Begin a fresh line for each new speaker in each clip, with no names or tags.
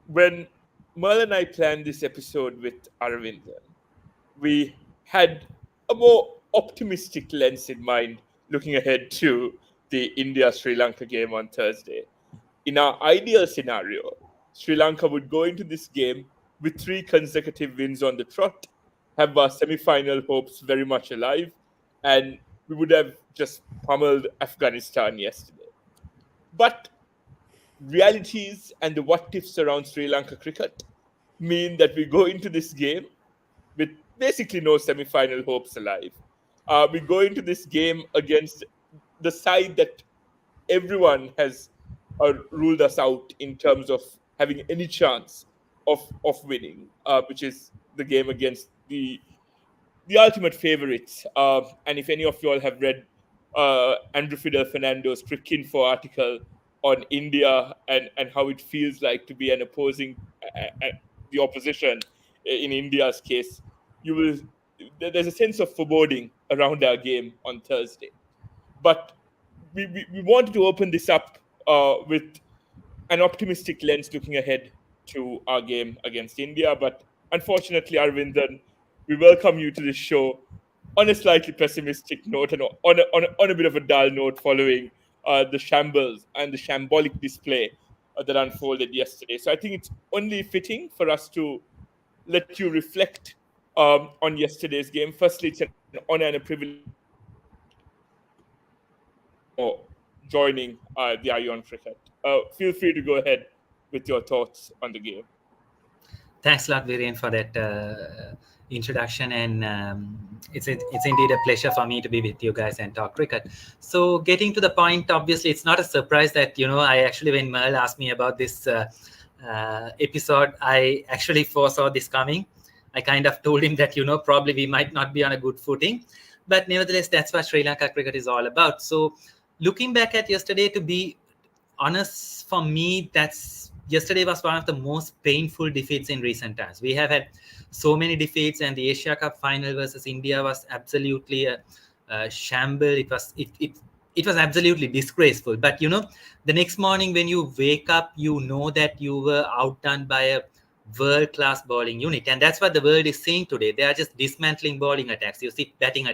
when Merle and I planned this episode with Aravinthan, we had a more optimistic lens in mind looking ahead to the India Sri Lanka game on Thursday. In our ideal scenario, Sri Lanka would go into this game with 3 consecutive wins on the trot, have our semi final hopes very much alive, and we would have just pummeled Afghanistan yesterday. But realities and the what ifs around Sri Lanka cricket mean that we go into this game with basically no semi final hopes alive. We go into this game against the side that everyone has ruled us out in terms of having any chance of winning, which is the game against the ultimate favorites. And if any of you all have read Andrew Fidel Fernando's Crick Info article on India and how it feels like to be an opposing the opposition in India's case, you will there's a sense of foreboding around our game on Thursday. But we wanted to open this up with an optimistic lens looking ahead to our game against India. But unfortunately, Arvindan, we welcome you to this show on a slightly pessimistic note and on a bit of a dull note following the shambles and the shambolic display that unfolded yesterday. So I think it's only fitting for us to let you reflect on yesterday's game. Firstly, it's an honor and a privilege for joining the Ion Cricket. Feel free to go ahead with your thoughts on the game.
Thanks a lot, Viren, for that introduction, and it's indeed a pleasure for me to be with you guys and talk cricket. So, getting to the point, obviously, it's not a surprise that I actually, when Merle asked me about this episode, I actually foresaw this coming. I kind of told him that probably we might not be on a good footing, but nevertheless, that's what Sri Lanka cricket is all about. So, looking back at yesterday, to be honest, for me, yesterday was one of the most painful defeats in recent times. We have had so many defeats, and the Asia Cup final versus India was absolutely a shamble. It was absolutely disgraceful. But the next morning when you wake up, you know that you were outdone by a world-class bowling unit, and that's what the world is saying today. They are just dismantling bowling attacks. You see batting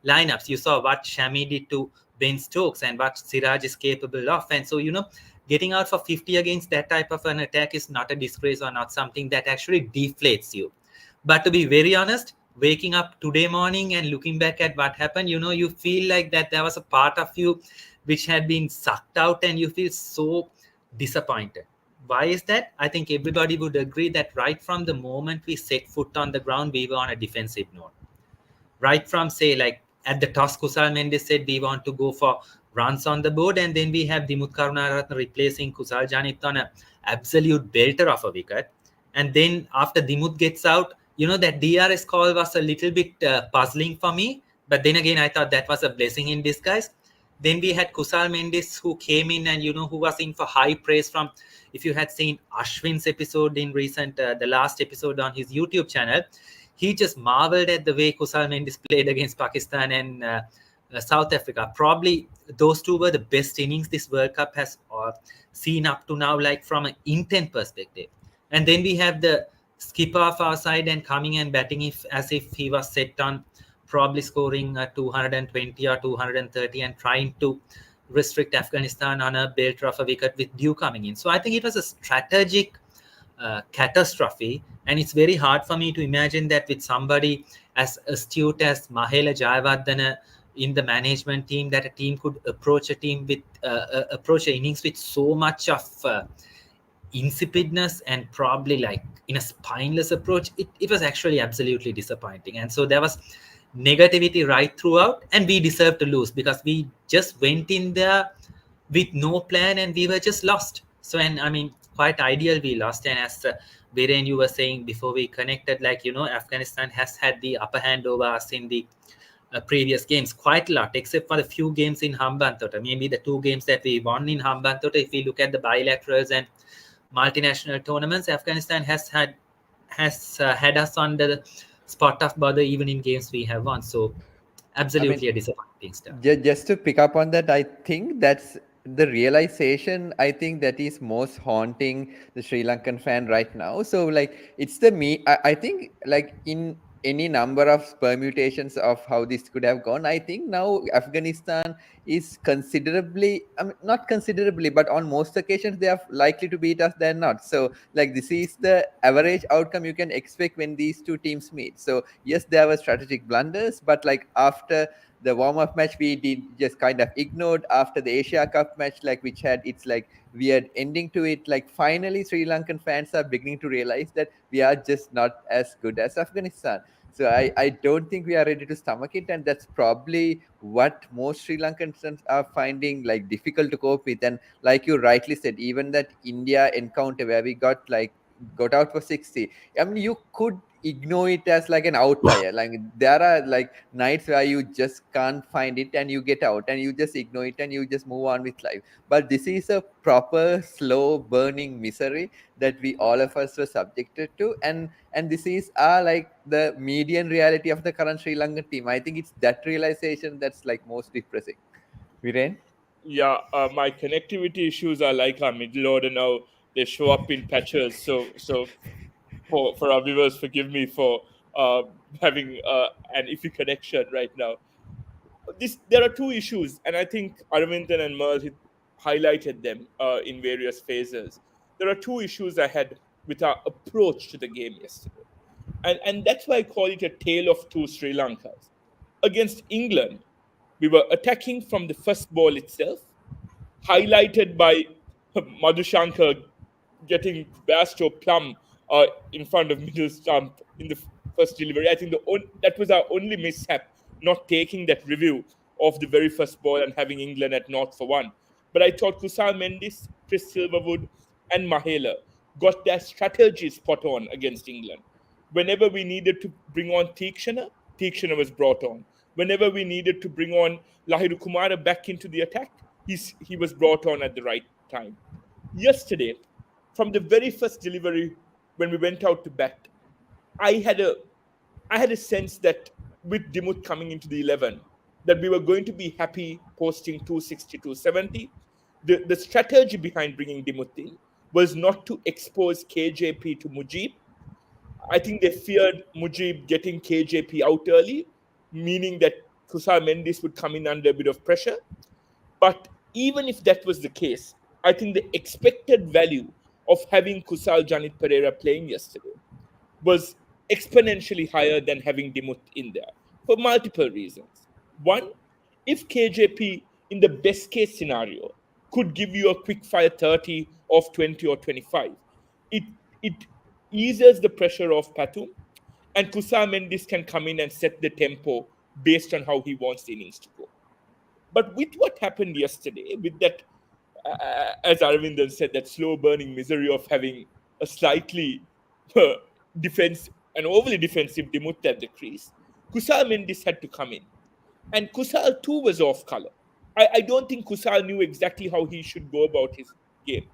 lineups. You saw what Shami did to Ben Stokes and what Siraj is capable of, and so getting out for 50 against that type of an attack is not a disgrace or not something that actually deflates you. But to be very honest, waking up today morning and looking back at what happened, you feel like that there was a part of you which had been sucked out, and you feel so disappointed. Why is that? I think everybody would agree that right from the moment we set foot on the ground, we were on a defensive note. Right from, say, like at the toss, Kusal Mendes said we want to go for runs on the board, and then we have Dimuth Karunaratne replacing Kusal Janith on an absolute belter of a wicket. And then after Dimuth gets out, that DRS call was a little bit puzzling for me, but then again I thought that was a blessing in disguise. Then we had Kusal Mendes, who came in and who was in for high praise from, if you had seen Ashwin's episode in recent the last episode on his YouTube channel, he just marveled at the way Kusal Mendes played against Pakistan and South Africa. Probably those two were the best innings this World Cup has seen up to now, like from an intent perspective. And then we have the skipper of our side and coming and batting as if he was set on probably scoring 220 or 230 and trying to restrict Afghanistan on a belter of a wicket with Dew coming in. So I think it was a strategic catastrophe, and it's very hard for me to imagine that with somebody as astute as Mahela Jayawardene in the management team, that a team could approach a team with approach an innings with so much of insipidness and probably like in a spineless approach. It was actually absolutely disappointing, and so there was negativity right throughout, and we deserved to lose because we just went in there with no plan and we were just lost. So, and I mean, quite ideal we lost. And as Viren, you were saying before we connected, like Afghanistan has had the upper hand over us in the previous games quite a lot, except for the few games in Hambantota. Maybe the 2 games that we won in Hambantota. If we look at the bilaterals and multinational tournaments, Afghanistan has had us on the spot of bother even in games we have won. So absolutely a disappointing start.
Just to pick up on that, I think that's the realization, I think, that is most haunting the Sri Lankan fan right now. So like it's the I think like in any number of permutations of how this could have gone, I think now Afghanistan is considerably, I mean, not considerably, but on most occasions they are likely to beat us than not. So like this is the average outcome you can expect when these two teams meet. So yes, there were strategic blunders, but like after the warm-up match we did just kind of ignored. After the Asia Cup match, like which had its like weird ending to it, like finally Sri Lankan fans are beginning to realize that we are just not as good as Afghanistan. So I don't think we are ready to stomach it, and that's probably what most Sri Lankans are finding like difficult to cope with. And like you rightly said, even that India encounter where we got out for 60, I mean, you could ignore it as like an outlier. Like there are like nights where you just can't find it and you get out and you just ignore it and you just move on with life. But this is a proper slow burning misery that we all of us were subjected to, and this is like the median reality of the current Sri Lankan team. I think it's that realization that's like most depressing. Viren?
Yeah, my connectivity issues are like our middle order now. They show up in patches. So for our viewers, forgive me for uh, having an iffy connection right now. There are two issues, and I think Aravinthan and Merle highlighted them in various phases. There are two issues I had with our approach to the game yesterday, and that's why I call it a tale of two Sri Lankas. Against England, we were attacking from the first ball itself, highlighted by Madhushankar getting Basto plumb in front of middle stump in the first delivery. I think that was our only mishap, not taking that review of the very first ball and having England at naught for one. But I thought Kusal Mendis, Chris Silverwood, and Mahela got their strategy spot on against England. Whenever we needed to bring on Tikshana was brought on. Whenever we needed to bring on Lahiru Kumara back into the attack, he was brought on at the right time. Yesterday, from the very first delivery when we went out to bat, I had a I had a sense that with Dimut coming into the 11, that we were going to be happy posting 260, 270. The strategy behind bringing Dimut in was not to expose KJP to Mujib. I think they feared Mujib getting KJP out early, meaning that Kusal Mendis would come in under a bit of pressure. But even if that was the case, I think the expected value of having Kusal Janit Pereira playing yesterday was exponentially higher than having Dimut in there for multiple reasons. One, if KJP, in the best case scenario, could give you a quick fire 30 of 20 or 25, it, it eases the pressure of Patum, and Kusa Mendis can come in and set the tempo based on how he wants the innings to go. But with what happened yesterday, with that, as Aravindan said, that slow burning misery of having a slightly defense, an overly defensive Dimut at the crease, Kusal Mendis had to come in. And Kusal too was off color. I don't think Kusal knew exactly how he should go about his game.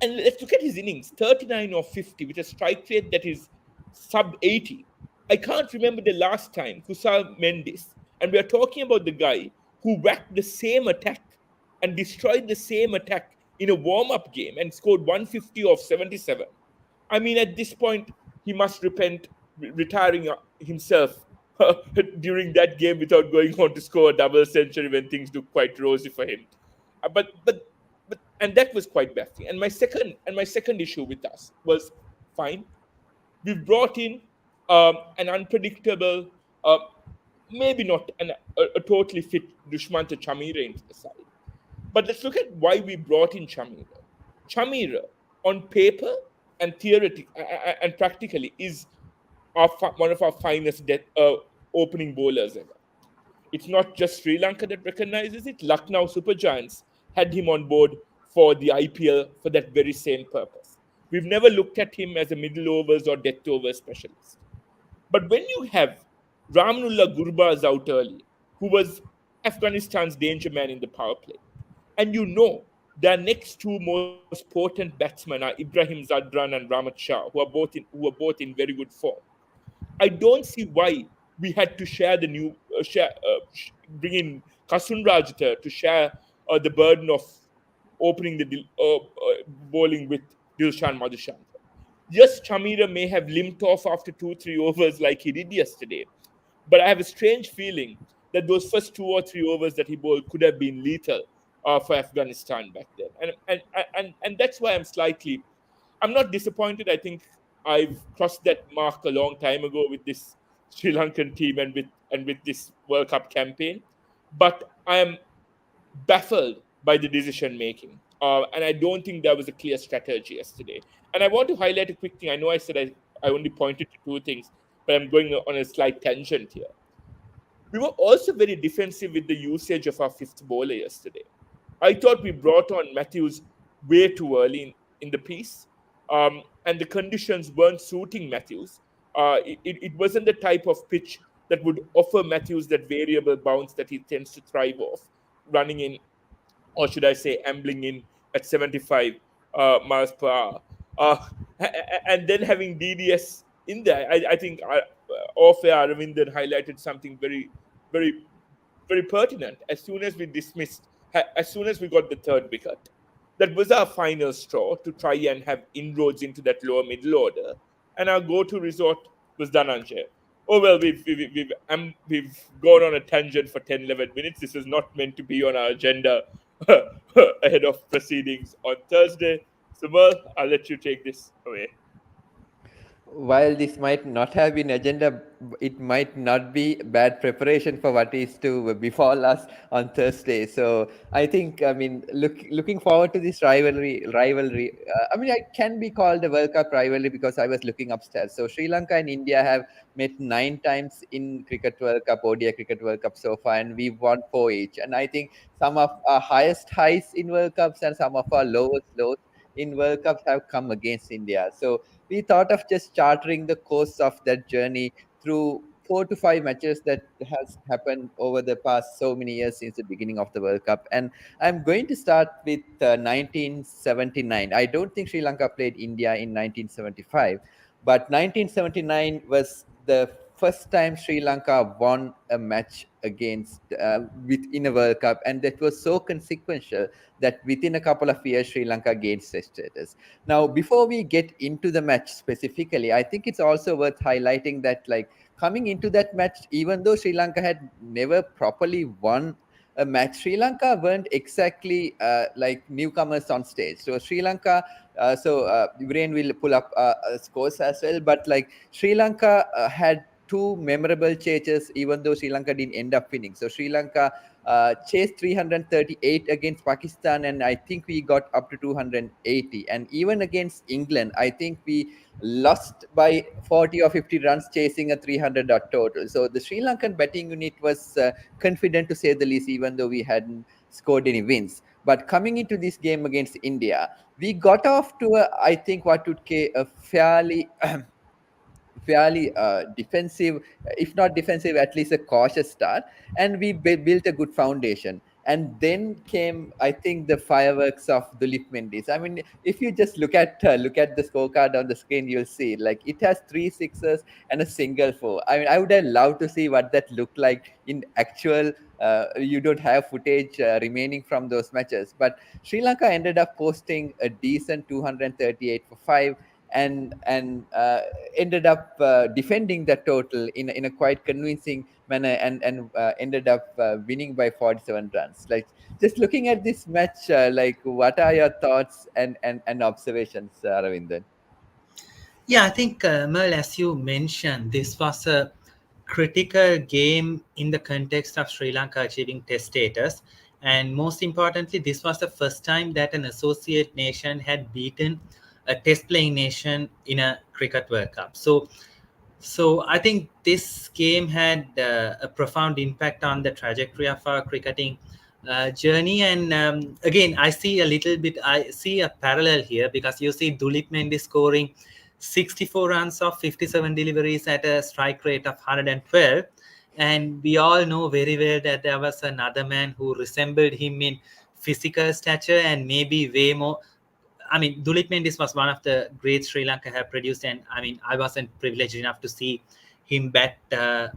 And let's look at his innings 39 or 50 with a strike rate that is sub 80. I can't remember the last time Kusal Mendis, and we are talking about the guy who whacked the same attack and destroyed the same attack in a warm up game and scored 150 of 77. I mean, at this point, he must repent retiring himself during that game without going on to score a double century when things look quite rosy for him. But and that was quite baffling. And my second issue with us was fine. We've brought in an unpredictable, uh, maybe not a totally fit Dushmanta Chamira into the side. But let's look at why we brought in Chamira. Chamira, on paper and theoretically and practically, is one of our finest opening bowlers ever. It's not just Sri Lanka that recognizes it. Lucknow Super Giants had him on board for the IPL for that very same purpose. We've never looked at him as a middle overs or death overs specialist. But when you have Ramanullah Gurbaz out early, who was Afghanistan's danger man in the power play, and you know their next two most potent batsmen are Ibrahim Zadran and Ramat Shah, who are both in very good form. I don't see why we had to share the new bring in Kasun Rajata to share the burden of opening the bowling with Dilshan Madhushan. Yes, Chamira may have limped off after 2-3 overs like he did yesterday, but I have a strange feeling that those first 2 or 3 overs that he bowled could have been lethal for Afghanistan back then, and that's why I'm not disappointed. I think I've crossed that mark a long time ago with this Sri Lankan team and with this World Cup campaign, but I am baffled by the decision making. And I don't think there was a clear strategy yesterday. And I want to highlight a quick thing. I know I said I only pointed to two things, but I'm going on a slight tangent here. We were also very defensive with the usage of our fifth bowler yesterday. I thought we brought on Matthews way too early in the piece, and the conditions weren't suiting Matthews. It wasn't the type of pitch that would offer Matthews that variable bounce that he tends to thrive off, running in, or should I say, ambling in at 75 miles per hour. And then having DDS in there, I think off air, Aravinthan highlighted something very, very, very pertinent. As soon as we got the third wicket, that was our final straw to try and have inroads into that lower middle order. And our go-to resort was Dhananjay. Oh well, we've gone on a tangent for 10, 11 minutes. This is not meant to be on our agenda ahead of proceedings on Thursday. So, Merle, I'll let you take this away.
While this might not have been agenda, it might not be bad preparation for what is to befall us on Thursday. So I think, I mean, looking forward to this rivalry. I mean, it can be called a World Cup rivalry because I was looking upstairs. So Sri Lanka and India have met 9 times in Cricket World Cup, ODI Cricket World Cup so far, and we've won 4 each. And I think some of our highest highs in World Cups and some of our lowest lows in World Cups have come against India. So we thought of just chartering the course of that journey through 4 to 5 matches that has happened over the past so many years since the beginning of the World Cup. And I'm going to start with 1979. I don't think Sri Lanka played India in 1975, but 1979 was the first time Sri Lanka won a match against within a World Cup, and that was so consequential that within a couple of years Sri Lanka gained Test status. Now, before we get into the match specifically, I think it's also worth highlighting that, like, coming into that match, even though Sri Lanka had never properly won a match, Sri Lanka weren't exactly like newcomers on stage. So Sri Lanka, Viren will pull up scores as well, but like Sri Lanka had 2 memorable chases, even though Sri Lanka didn't end up winning. So Sri Lanka chased 338 against Pakistan, and I think we got up to 280. And even against England, I think we lost by 40 or 50 runs chasing a 300 odd total. So the Sri Lankan batting unit was confident, to say the least, even though we hadn't scored any wins. But coming into this game against India, we got off to I think what would be a fairly defensive, if not defensive, at least a cautious start, and we built a good foundation. And then came, I think, the fireworks of Dulip Mendes. I mean, if you just look at the scorecard on the screen, you'll see like it has 3 sixes and a single 4. I mean, I would have loved to see what that looked like in actual. You don't have footage remaining from those matches, but Sri Lanka ended up posting a decent 238 for 5, and ended up defending the total in a quite convincing manner, and ended up winning by 47 runs. Like, just looking at this match, like, what are your thoughts and observations, Ravindan?
Yeah, I think, Merle, as you mentioned, this was a critical game in the context of Sri Lanka achieving Test status. And most importantly, this was the first time that an associate nation had beaten a Test playing nation in a Cricket World Cup. So I think this game had a profound impact on the trajectory of our cricketing journey. And again, I see a parallel here, because you see Dulip Mendes scoring 64 runs of 57 deliveries at a strike rate of 112. And we all know very well that there was another man who resembled him in physical stature and maybe way more. I mean, Dulip Mendes was one of the great Sri Lanka have produced, and I mean, I wasn't privileged enough to see him bat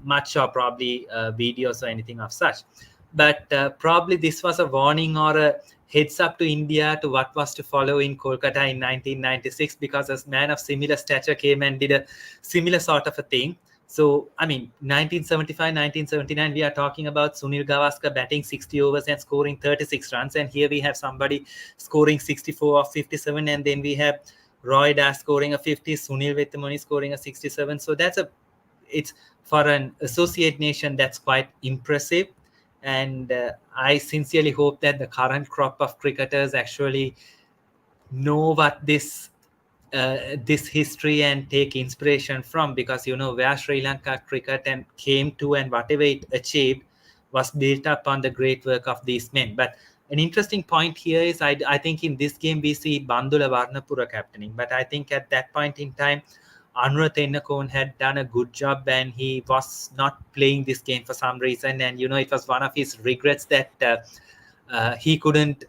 much, or probably videos or anything of such. but probably this was a warning or a heads up to India to what was to follow in Kolkata in 1996, because a man of similar stature came and did a similar sort of a thing. So, I mean, 1975, 1979, we are talking about Sunil Gavaskar batting 60 overs and scoring 36 runs. And here we have somebody scoring 64 or 57. And then we have Roy Das scoring a 50, Sunil Vettamoni scoring a 67. So it's for an associate nation, that's quite impressive. And I sincerely hope that the current crop of cricketers actually know what this history and take inspiration from, because where Sri Lanka cricket and came to and whatever it achieved was built up on the great work of these men. But an interesting point here is I think in this game we see Bandula Varnapura captaining, but I think at that point in time Anuratha Ennakoon had done a good job and he was not playing this game for some reason, and it was one of his regrets that he couldn't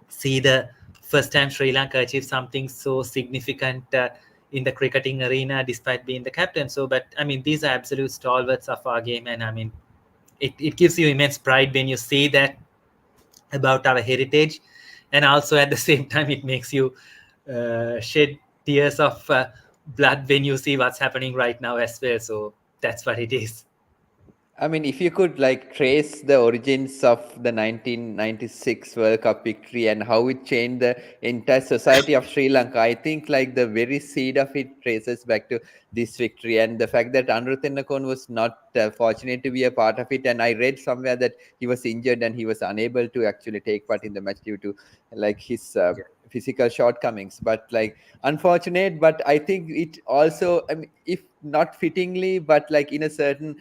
see the first time Sri Lanka achieved something so significant in the cricketing arena despite being the captain. So, but I mean, these are absolute stalwarts of our game, and I mean, it gives you immense pride when you see that about our heritage, and also at the same time it makes you shed tears of blood when you see what's happening right now as well. So that's what it is.
I mean, if you could like trace the origins of the 1996 World Cup victory and how it changed the entire society of Sri Lanka, I think like the very seed of it traces back to this victory, and the fact that Anuruddha Nakon was not fortunate to be a part of it. And I read somewhere that he was injured and he was unable to actually take part in the match due to like his physical shortcomings. But like unfortunate, but I think it also, I mean, if not fittingly, but like in a certain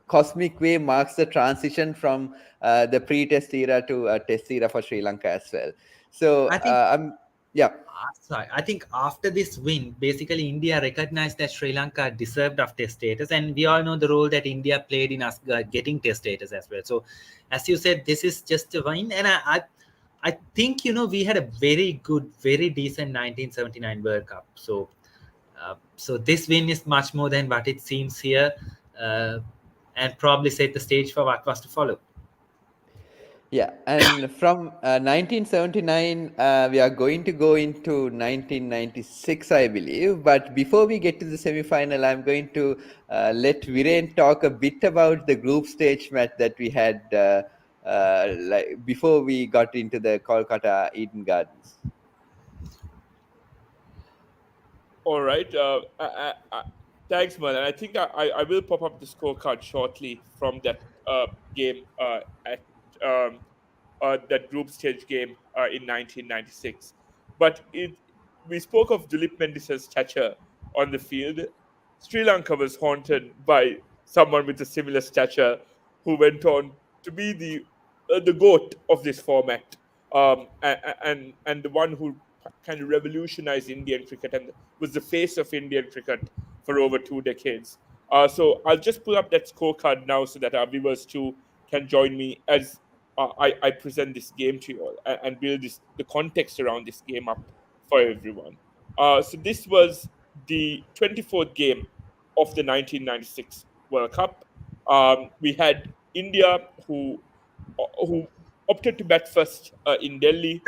cosmic way marks the transition from the pre-test era to test era for Sri Lanka as well. So
I think
yeah.
Sorry, I think after this win, basically India recognized that Sri Lanka deserved of test status, and we all know the role that India played in us getting test status as well. So, as you said, this is just a win, and I think we had a very good, very decent 1979 World Cup. So, so this win is much more than what it seems here, and probably set the stage for what was to follow.
Yeah, and from 1979, we are going to go into 1996, I believe. But before we get to the semi-final, I'm going to let Viren talk a bit about the group stage match that we had like before we got into the Kolkata Eden Gardens.
All right. Thanks, man. And I think I will pop up the scorecard shortly from that game at that group stage game in 1996. But we spoke of Dilip Mendes' stature on the field. Sri Lanka was haunted by someone with a similar stature who went on to be the goat of this format, and the one who kind of revolutionized Indian cricket and was the face of Indian cricket for over 2 decades. So I'll just pull up that scorecard now so that our viewers too can join me as I present this game to you all and build the context around this game up for everyone. So this was the 24th game of the 1996 World Cup. We had India who opted to bat first in Delhi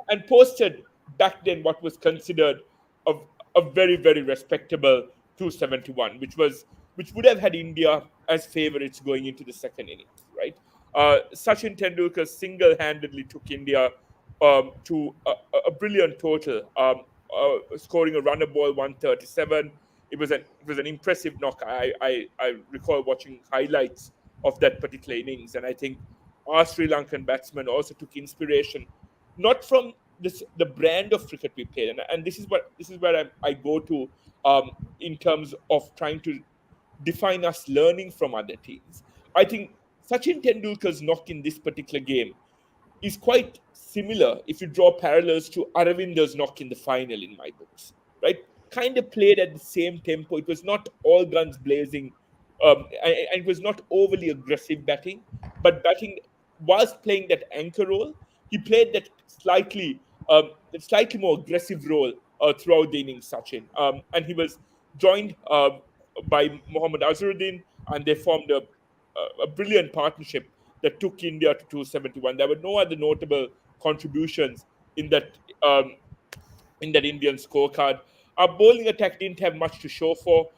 and posted back then what was considered a, a very respectable 271, which would have had India as favourites going into the second innings, right? Sachin Tendulkar single-handedly took India to a brilliant total, scoring a runner ball 137. It was an impressive knock. I recall watching highlights of that particular innings, and I think our Sri Lankan batsmen also took inspiration, not from the brand of cricket we played, and this is where I go to in terms of trying to define us learning from other teams. I think Sachin Tendulkar's knock in this particular game is quite similar if you draw parallels to Aravinda's knock in the final in my books, right? Kind of played at the same tempo. It was not all guns blazing, and it was not overly aggressive batting, but batting whilst playing that anchor role, he played that slightly more aggressive role throughout the innings, Sachin. And he was joined by Mohammad Azharuddin, and they formed a brilliant partnership that took India to 271. There were no other notable contributions in that Indian scorecard. Our bowling attack didn't have much to show for.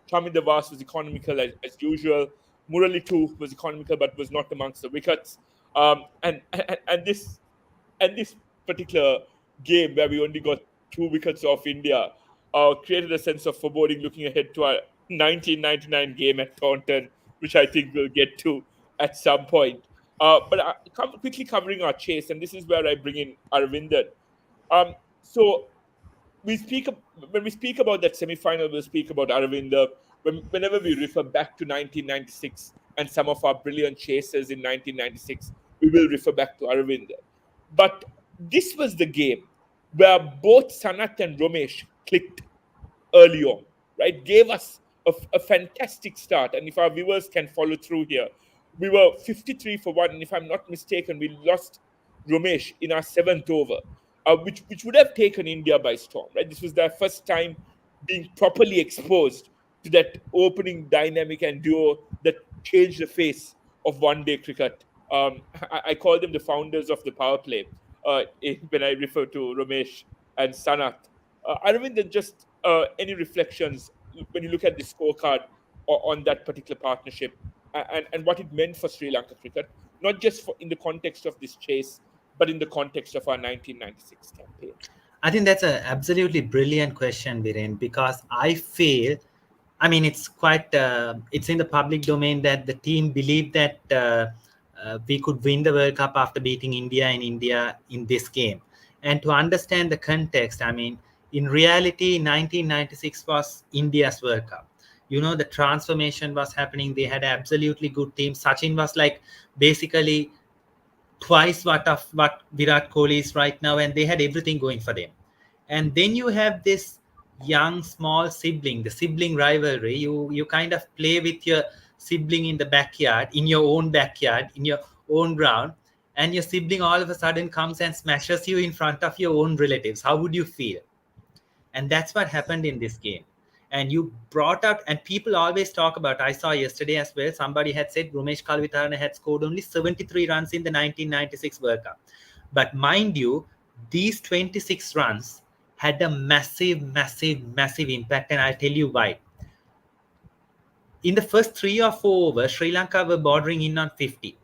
Chaminda Vas was economical as usual. Murali too was economical, but was not amongst the wickets. And this particular game where we only got 2 wickets off India created a sense of foreboding looking ahead to our 1999 game at Taunton, which I think we'll get to at some point. But quickly covering our chase, and this is where I bring in Aravinthan. So when we speak about that semi-final, we'll speak about Aravinda. Whenever we refer back to 1996 and some of our brilliant chasers in 1996, we will refer back to Aravinda. But this was the game where both Sanat and Romesh clicked early on, right? Gave us a fantastic start. And if our viewers can follow through here, we were 53 for 1. And if I'm not mistaken, we lost Romesh in our 7th over, which would have taken India by storm, right? This was their first time being properly exposed to that opening dynamic and duo that changed the face of one-day cricket. I call them the founders of the power play when I refer to Romesh and Sanat. Aravind, just any reflections when you look at the scorecard on that particular partnership and what it meant for Sri Lanka cricket, not just in the context of this chase, but in the context of our 1996 campaign?
I think that's an absolutely brilliant question, Viren, because I feel, I mean, it's quite, it's in the public domain that the team believed that we could win the World Cup after beating India in this game. And to understand the context, I mean, in reality, 1996 was India's World Cup. You know, the transformation was happening. They had absolutely good team. Sachin was like basically twice what Virat Kohli is right now, and they had everything going for them. And then you have this young small sibling, the sibling rivalry. You kind of play with your sibling in the backyard, in your own backyard, in your own ground, and your sibling all of a sudden comes and smashes you in front of your own relatives. How would you feel? And that's what happened in this game. And you brought out, and people always talk about, I saw yesterday as well, somebody had said Romesh Kalvitarana had scored only 73 runs in the 1996 World Cup. But mind you, these 26 runs had a massive impact, and I'll tell you why. In the first 3 or 4 overs, Sri Lanka were bordering in on 50,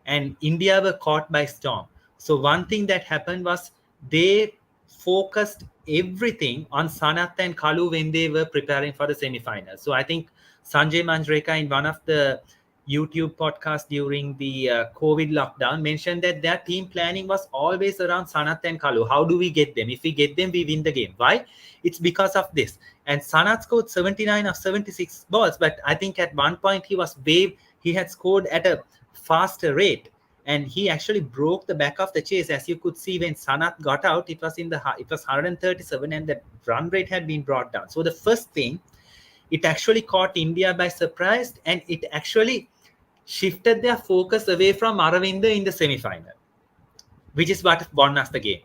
and India were caught by storm. So one thing that happened was they focused everything on Sanat and Kalu when they were preparing for the semi-final. So I think Sanjay Manjrekar in one of the YouTube podcasts during the COVID lockdown mentioned that their team planning was always around Sanat and Kalu. How do we get them? If we get them, we win the game. Why? It's because of this. And Sanat scored 79 of 76 balls, but I think at one point he had scored at a faster rate. And he actually broke the back of the chase. As you could see, when Sanat got out, it was 137, and the run rate had been brought down. So the first thing, it actually caught India by surprise, and it actually shifted their focus away from Aravinda in the semi-final, which is what won us the game.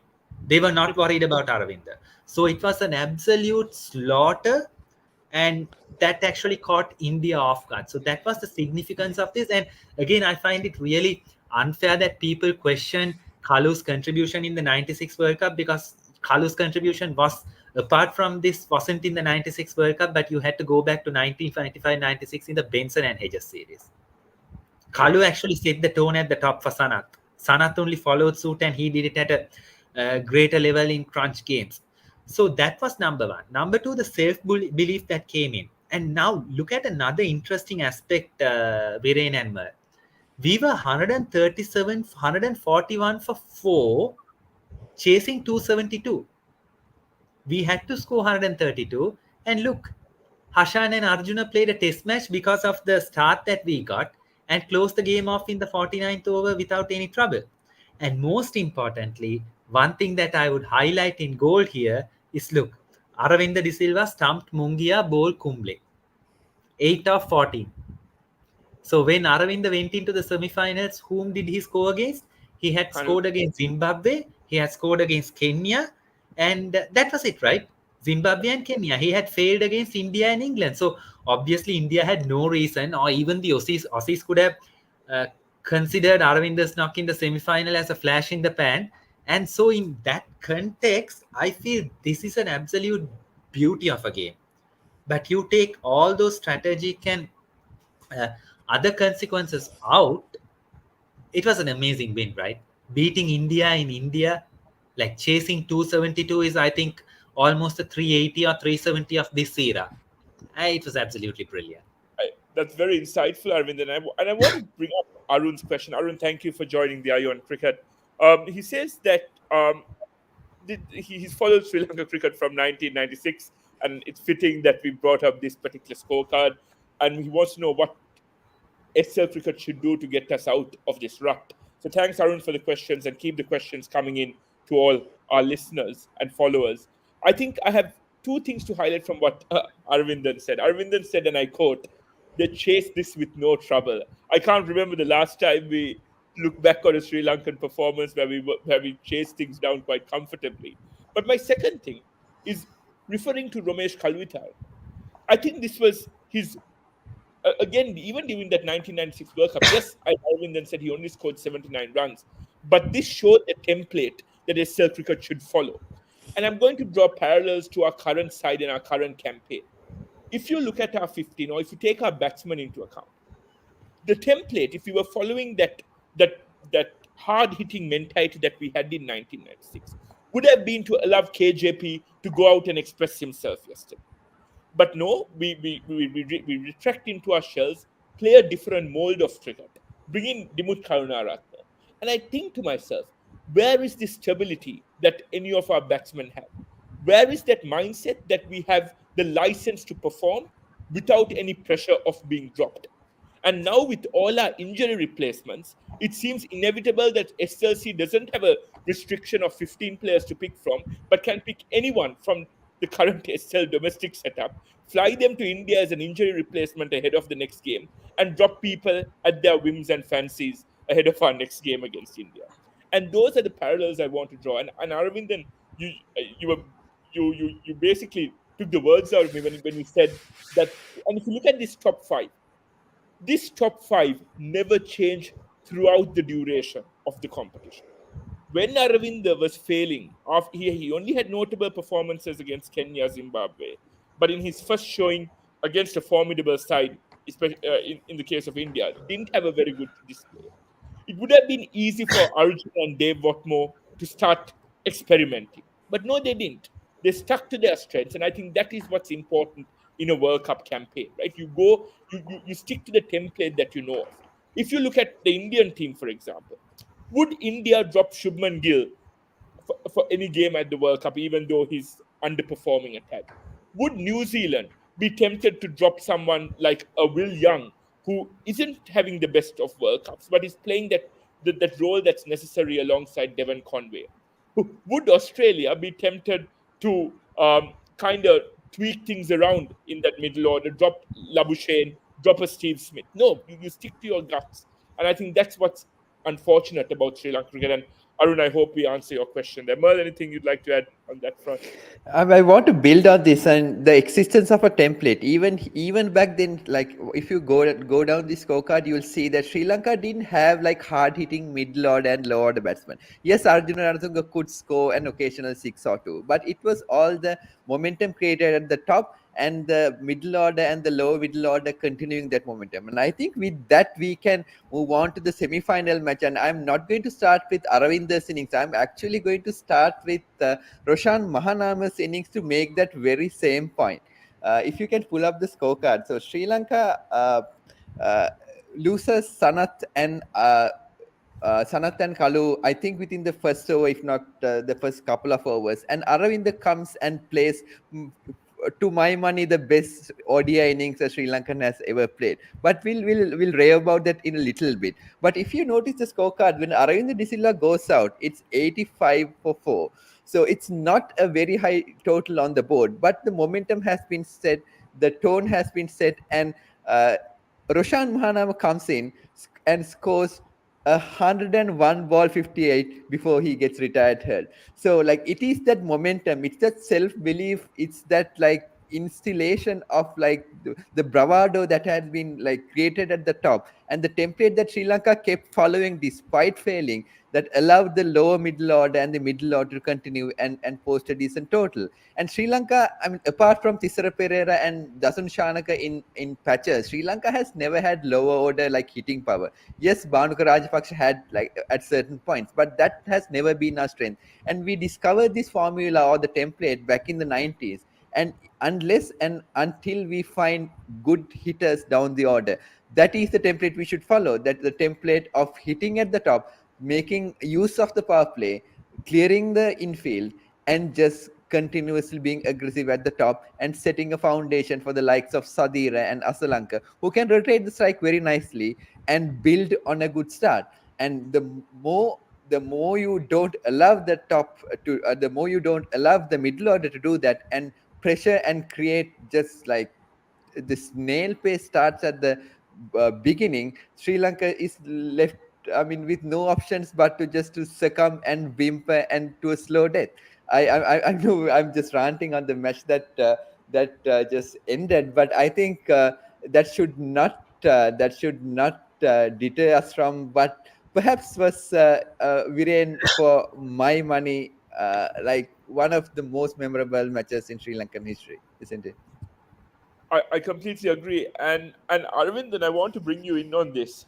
They were not worried about Aravinda. So it was an absolute slaughter, and that actually caught India off guard. So that was the significance of this. And again, I find it really unfair that people question Kalu's contribution in the 96 World Cup, because Kalu's contribution was, apart from this, wasn't in the 96 World Cup, but you had to go back to 1995-96 in the Benson and Hedges series. Kalu actually set the tone at the top for Sanat. Sanat only followed suit, and he did it at a greater level in crunch games. So that was number one. Number two, the self-belief that came in. And now look at another interesting aspect, Viren and Mer. We were 137, 141 for 4, chasing 272. We had to score 132. And look, Hashan and Arjuna played a test match because of the start that we got, and closed the game off in the 49th over without any trouble. And most importantly, one thing that I would highlight in goal here is, look, Aravinda De Silva stumped Mungia, bowled Kumble. 8 of 14. So when Aravinda went into the semi-finals, whom did he score against? He had scored against Zimbabwe, he had scored against Kenya, and that was it, right? Zimbabwe and Kenya. He had failed against India and England. So obviously India had no reason, or even the Aussies could have uh, considered Aravinda's knock in the semi-final as a flash in the pan. And so in that context, I feel this is an absolute beauty of a game. But you take all those strategic and uh, other consequences out, it was an amazing win, right? Beating India in India, like chasing 272 is, I think, almost a 380 or 370 of this era. It was absolutely brilliant.
That's very insightful, Arvind. And I want to bring up Arun's question. Arun, thank you for joining the IO on Cricket. He says that he's followed Sri Lanka cricket from 1996, and it's fitting that we brought up this particular scorecard. And he wants to know what SL cricket should do to get us out of this rut. So thanks, Arun, for the questions, and keep the questions coming in to all our listeners and followers. I think I have two things to highlight from what Arvindan said. Arvindan said, and I quote, "They chase this with no trouble." I can't remember the last time we look back on a Sri Lankan performance where we chased things down quite comfortably. But my second thing is referring to Romesh Kalvitar. I think this was his again, even during that 1996 World Cup, yes, Alvin then said he only scored 79 runs, but this showed a template that SL cricket should follow. And I'm going to draw parallels to our current side and our current campaign. If you look at our 15, or if you take our batsmen into account, the template, if we were following that hard hitting mentality that we had in 1996, would have been to allow KJP to go out and express himself yesterday. But no, we retract into our shells, play a different mold of cricket, bring in Dimut Karunaratne. And I think to myself, where is the stability that any of our batsmen have? Where is that mindset that we have the license to perform without any pressure of being dropped? And now, with all our injury replacements, it seems inevitable that SLC doesn't have a restriction of 15 players to pick from, but can pick anyone from the current SL domestic setup, fly them to India as an injury replacement ahead of the next game, and drop people at their whims and fancies ahead of our next game against India. And those are the parallels I want to draw. And Aravindan, you were you basically took the words out of me when you said that. And if you look at this top five never changed throughout the duration of the competition. When Aravinda was failing, he only had notable performances against Kenya, Zimbabwe, but in his first showing against a formidable side, especially in the case of India, didn't have a very good display. It would have been easy for Arjun and Dave Watmore to start experimenting, but no, they didn't. They stuck to their strengths, and I think that is what's important in a World Cup campaign, right? You stick to the template that you know of. If you look at the Indian team, for example, would India drop Shubman Gill for any game at the World Cup, even though he's underperforming at that? Would New Zealand be tempted to drop someone like a Will Young, who isn't having the best of World Cups, but is playing that role that's necessary alongside Devon Conway? Would Australia be tempted to kind of tweak things around in that middle order, drop Labuschagne, drop a Steve Smith? No, you stick to your guts. And I think that's what's unfortunate about Sri Lanka cricket. And Arun, I hope we answer your question there. Merle, anything you'd like to add on that front?
I want to build on this and the existence of a template. Even back then, like if you go down the scorecard, you will see that Sri Lanka didn't have like hard hitting middle order and low order batsmen. Yes, Arjuna Ranatunga could score an occasional 6 or 2, but it was all the momentum created at the top and the middle order and the lower middle order continuing that momentum. And I think with that we can move on to the semi-final match. And I'm not going to start with Aravinda's innings. I'm actually going to start with Roshan Mahanama's innings to make that very same point. If you can pull up the scorecard. So Sri Lanka loses Sanath and Kalu, I think within the first over, if not the first couple of overs. And Aravinda comes and plays, to my money, the best ODI innings that Sri Lankan has ever played. But we'll rave about that in a little bit. But if you notice the scorecard, when Aravinda De Silva goes out, it's 85 for 4. So it's not a very high total on the board, but the momentum has been set, the tone has been set, and Roshan Mahanama comes in and scores 101 ball 58 before he gets retired hurt. So like it is that momentum, it's that self-belief, it's that like installation of like the bravado that has been like created at the top, and the template that Sri Lanka kept following despite failing, that allowed the lower middle order and the middle order to continue and post a decent total. And Sri Lanka, I mean, apart from Tissara Pereira and Dasun Shanaka in patches, Sri Lanka has never had lower order like hitting power. Yes, Bhanuka Rajapaksa had like at certain points, but that has never been our strength. And we discovered this formula or the template back in the 90s. And unless and until we find good hitters down the order, that is the template we should follow. That the template of hitting at the top, making use of the power play, clearing the infield, and just continuously being aggressive at the top and setting a foundation for the likes of Sadira and Asalanka, who can rotate the strike very nicely and build on a good start. And the more you don't allow the top to the more you don't allow the middle order to do that and pressure and create just like the snail pace starts at the beginning, Sri Lanka is left, I mean, with no options but to just to succumb and whimper and to a slow death. I know I'm just ranting on the match that just ended, but I think that should not deter us from what perhaps was Viren, for my money, like one of the most memorable matches in Sri Lankan history, isn't it?
I completely agree. And Arvind, I want to bring you in on this.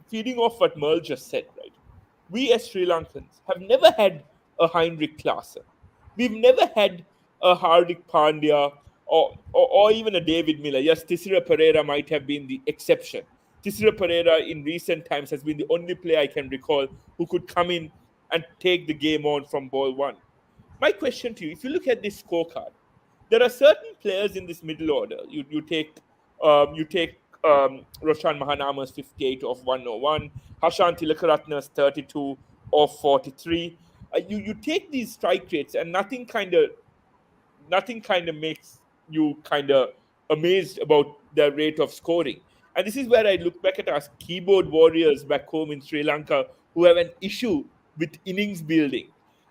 Feeding off what Merle just said, right? We as Sri Lankans have never had a Heinrich Klaasen. We've never had a Hardik Pandya or even a David Miller. Yes, Tisira Pereira might have been the exception. Tisira Pereira in recent times has been the only player I can recall who could come in and take the game on from ball one. My question to you, if you look at this scorecard, there are certain players in this middle order. You take Roshan Mahanama's 58 of 101, Hashan Tilakaratna's 32 of 43. You take these strike rates, and nothing kind of makes you kind of amazed about the rate of scoring. And this is where I look back at our keyboard warriors back home in Sri Lanka who have an issue with innings building.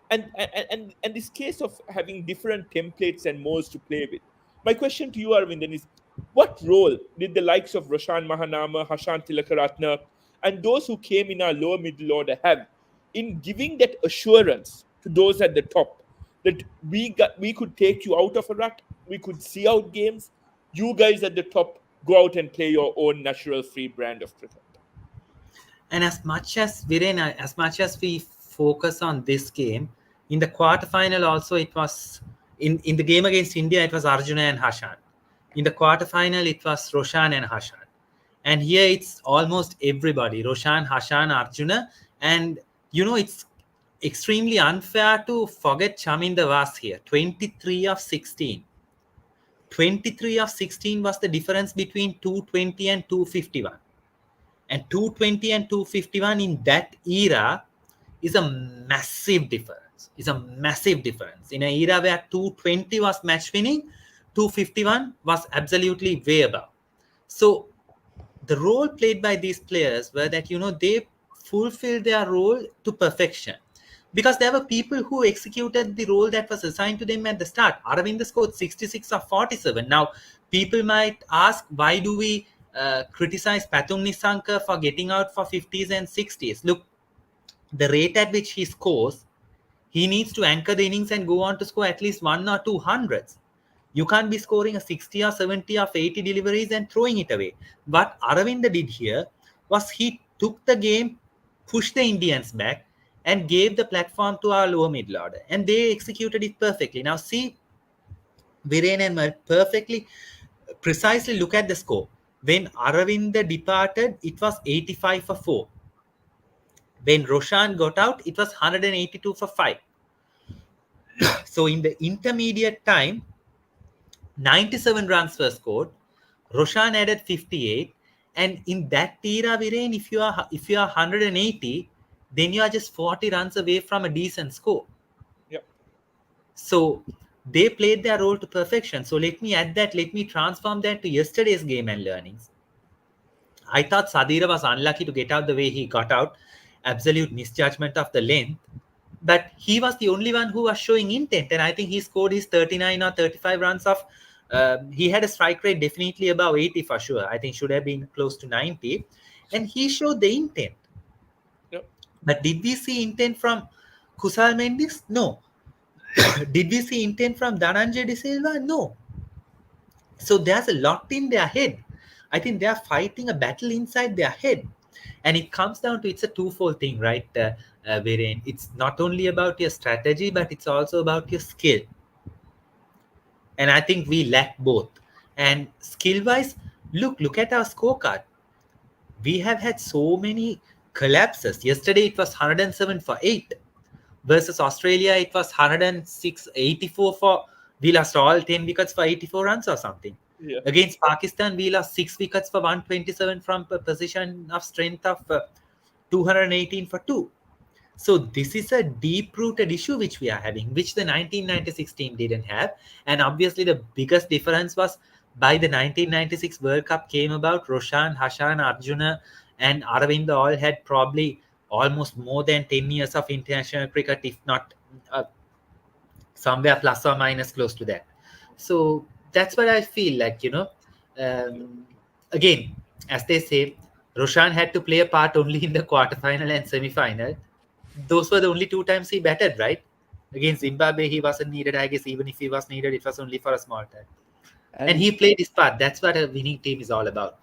And this case of having different templates and modes to play with. My question to you, Arvind, is what role did the likes of Roshan Mahanama, Hashan Tilakaratna, and those who came in our lower middle order have in giving that assurance to those at the top that we could take you out of a rut, we could see out games, you guys at the top go out and play your own natural free brand of cricket.
And as much as Viren, as much as we focus on this game, in the quarterfinal also it was in the game against India it was Arjuna and Hashan. In the quarterfinal it was Roshan and Hashan. And here it's almost everybody, Roshan, Hashan, Arjuna. And it's extremely unfair to forget Chaminda Was here. 23 of 16. 23 of 16 was the difference between 220 and 251. And 220 and 251 in that era is a massive difference. It's a massive difference. In an era where 220 was match winning, 251 was absolutely way above. So the role played by these players were that, they fulfilled their role to perfection. Because there were people who executed the role that was assigned to them at the start. Aravind scored 66 of 47. Now, people might ask, why do we criticize Pathum Nisanka for getting out for 50s and 60s? Look, the rate at which he scores, he needs to anchor the innings and go on to score at least 1 or 2 hundreds. You can't be scoring a 60 or 70 or 80 deliveries and throwing it away. What Aravinda did here was he took the game, pushed the Indians back, and gave the platform to our lower middle order. And they executed it perfectly. Now see, Viren and Mer perfectly, precisely look at the score. When Aravinda departed, it was 85 for 4. When Roshan got out, it was 182 for 5. So in the intermediate time, 97 runs were scored. Roshan added 58. And in that era, Viren, if you are 180, then you are just 40 runs away from a decent score.
Yeah.
So they played their role to perfection. So let me add that, let me transform that to yesterday's game and learnings. I thought Sadira was unlucky to get out the way he got out, absolute misjudgment of the length. But he was the only one who was showing intent, and I think he scored his 39 or 35 runs off. He had a strike rate definitely above 80 for sure. I think should have been close to 90, and he showed the intent.
Yep.
But did we see intent from Kusal Mendes? No. Did we see intent from Dhananjay De Silva? No. So there's a lot in their head. I think they are fighting a battle inside their head. And it comes down to, it's a twofold thing, right? Wherein it's not only about your strategy, but it's also about your skill. And I think we lack both. And skill wise, look at our scorecard. We have had so many collapses. Yesterday it was 107 for 8 versus Australia. It was 106, 84 for, we lost all 10 wickets for 84 runs or something.
Yeah.
Against Pakistan, we lost 6 wickets for 127 from a position of strength of 218 for 2. So this is a deep-rooted issue which we are having, which the 1996 team didn't have. And obviously the biggest difference was by the 1996 World Cup came about, Roshan, Hashan, Arjuna and Aravind all had probably almost more than 10 years of international cricket, if not somewhere plus or minus close to that. So that's what I feel like, again, as they say, Roshan had to play a part only in the quarterfinal and semi-final. Those were the only 2 times he batted, right? Against Zimbabwe, he wasn't needed. I guess even if he was needed, it was only for a small time. And he played his part. That's what a winning team is all about.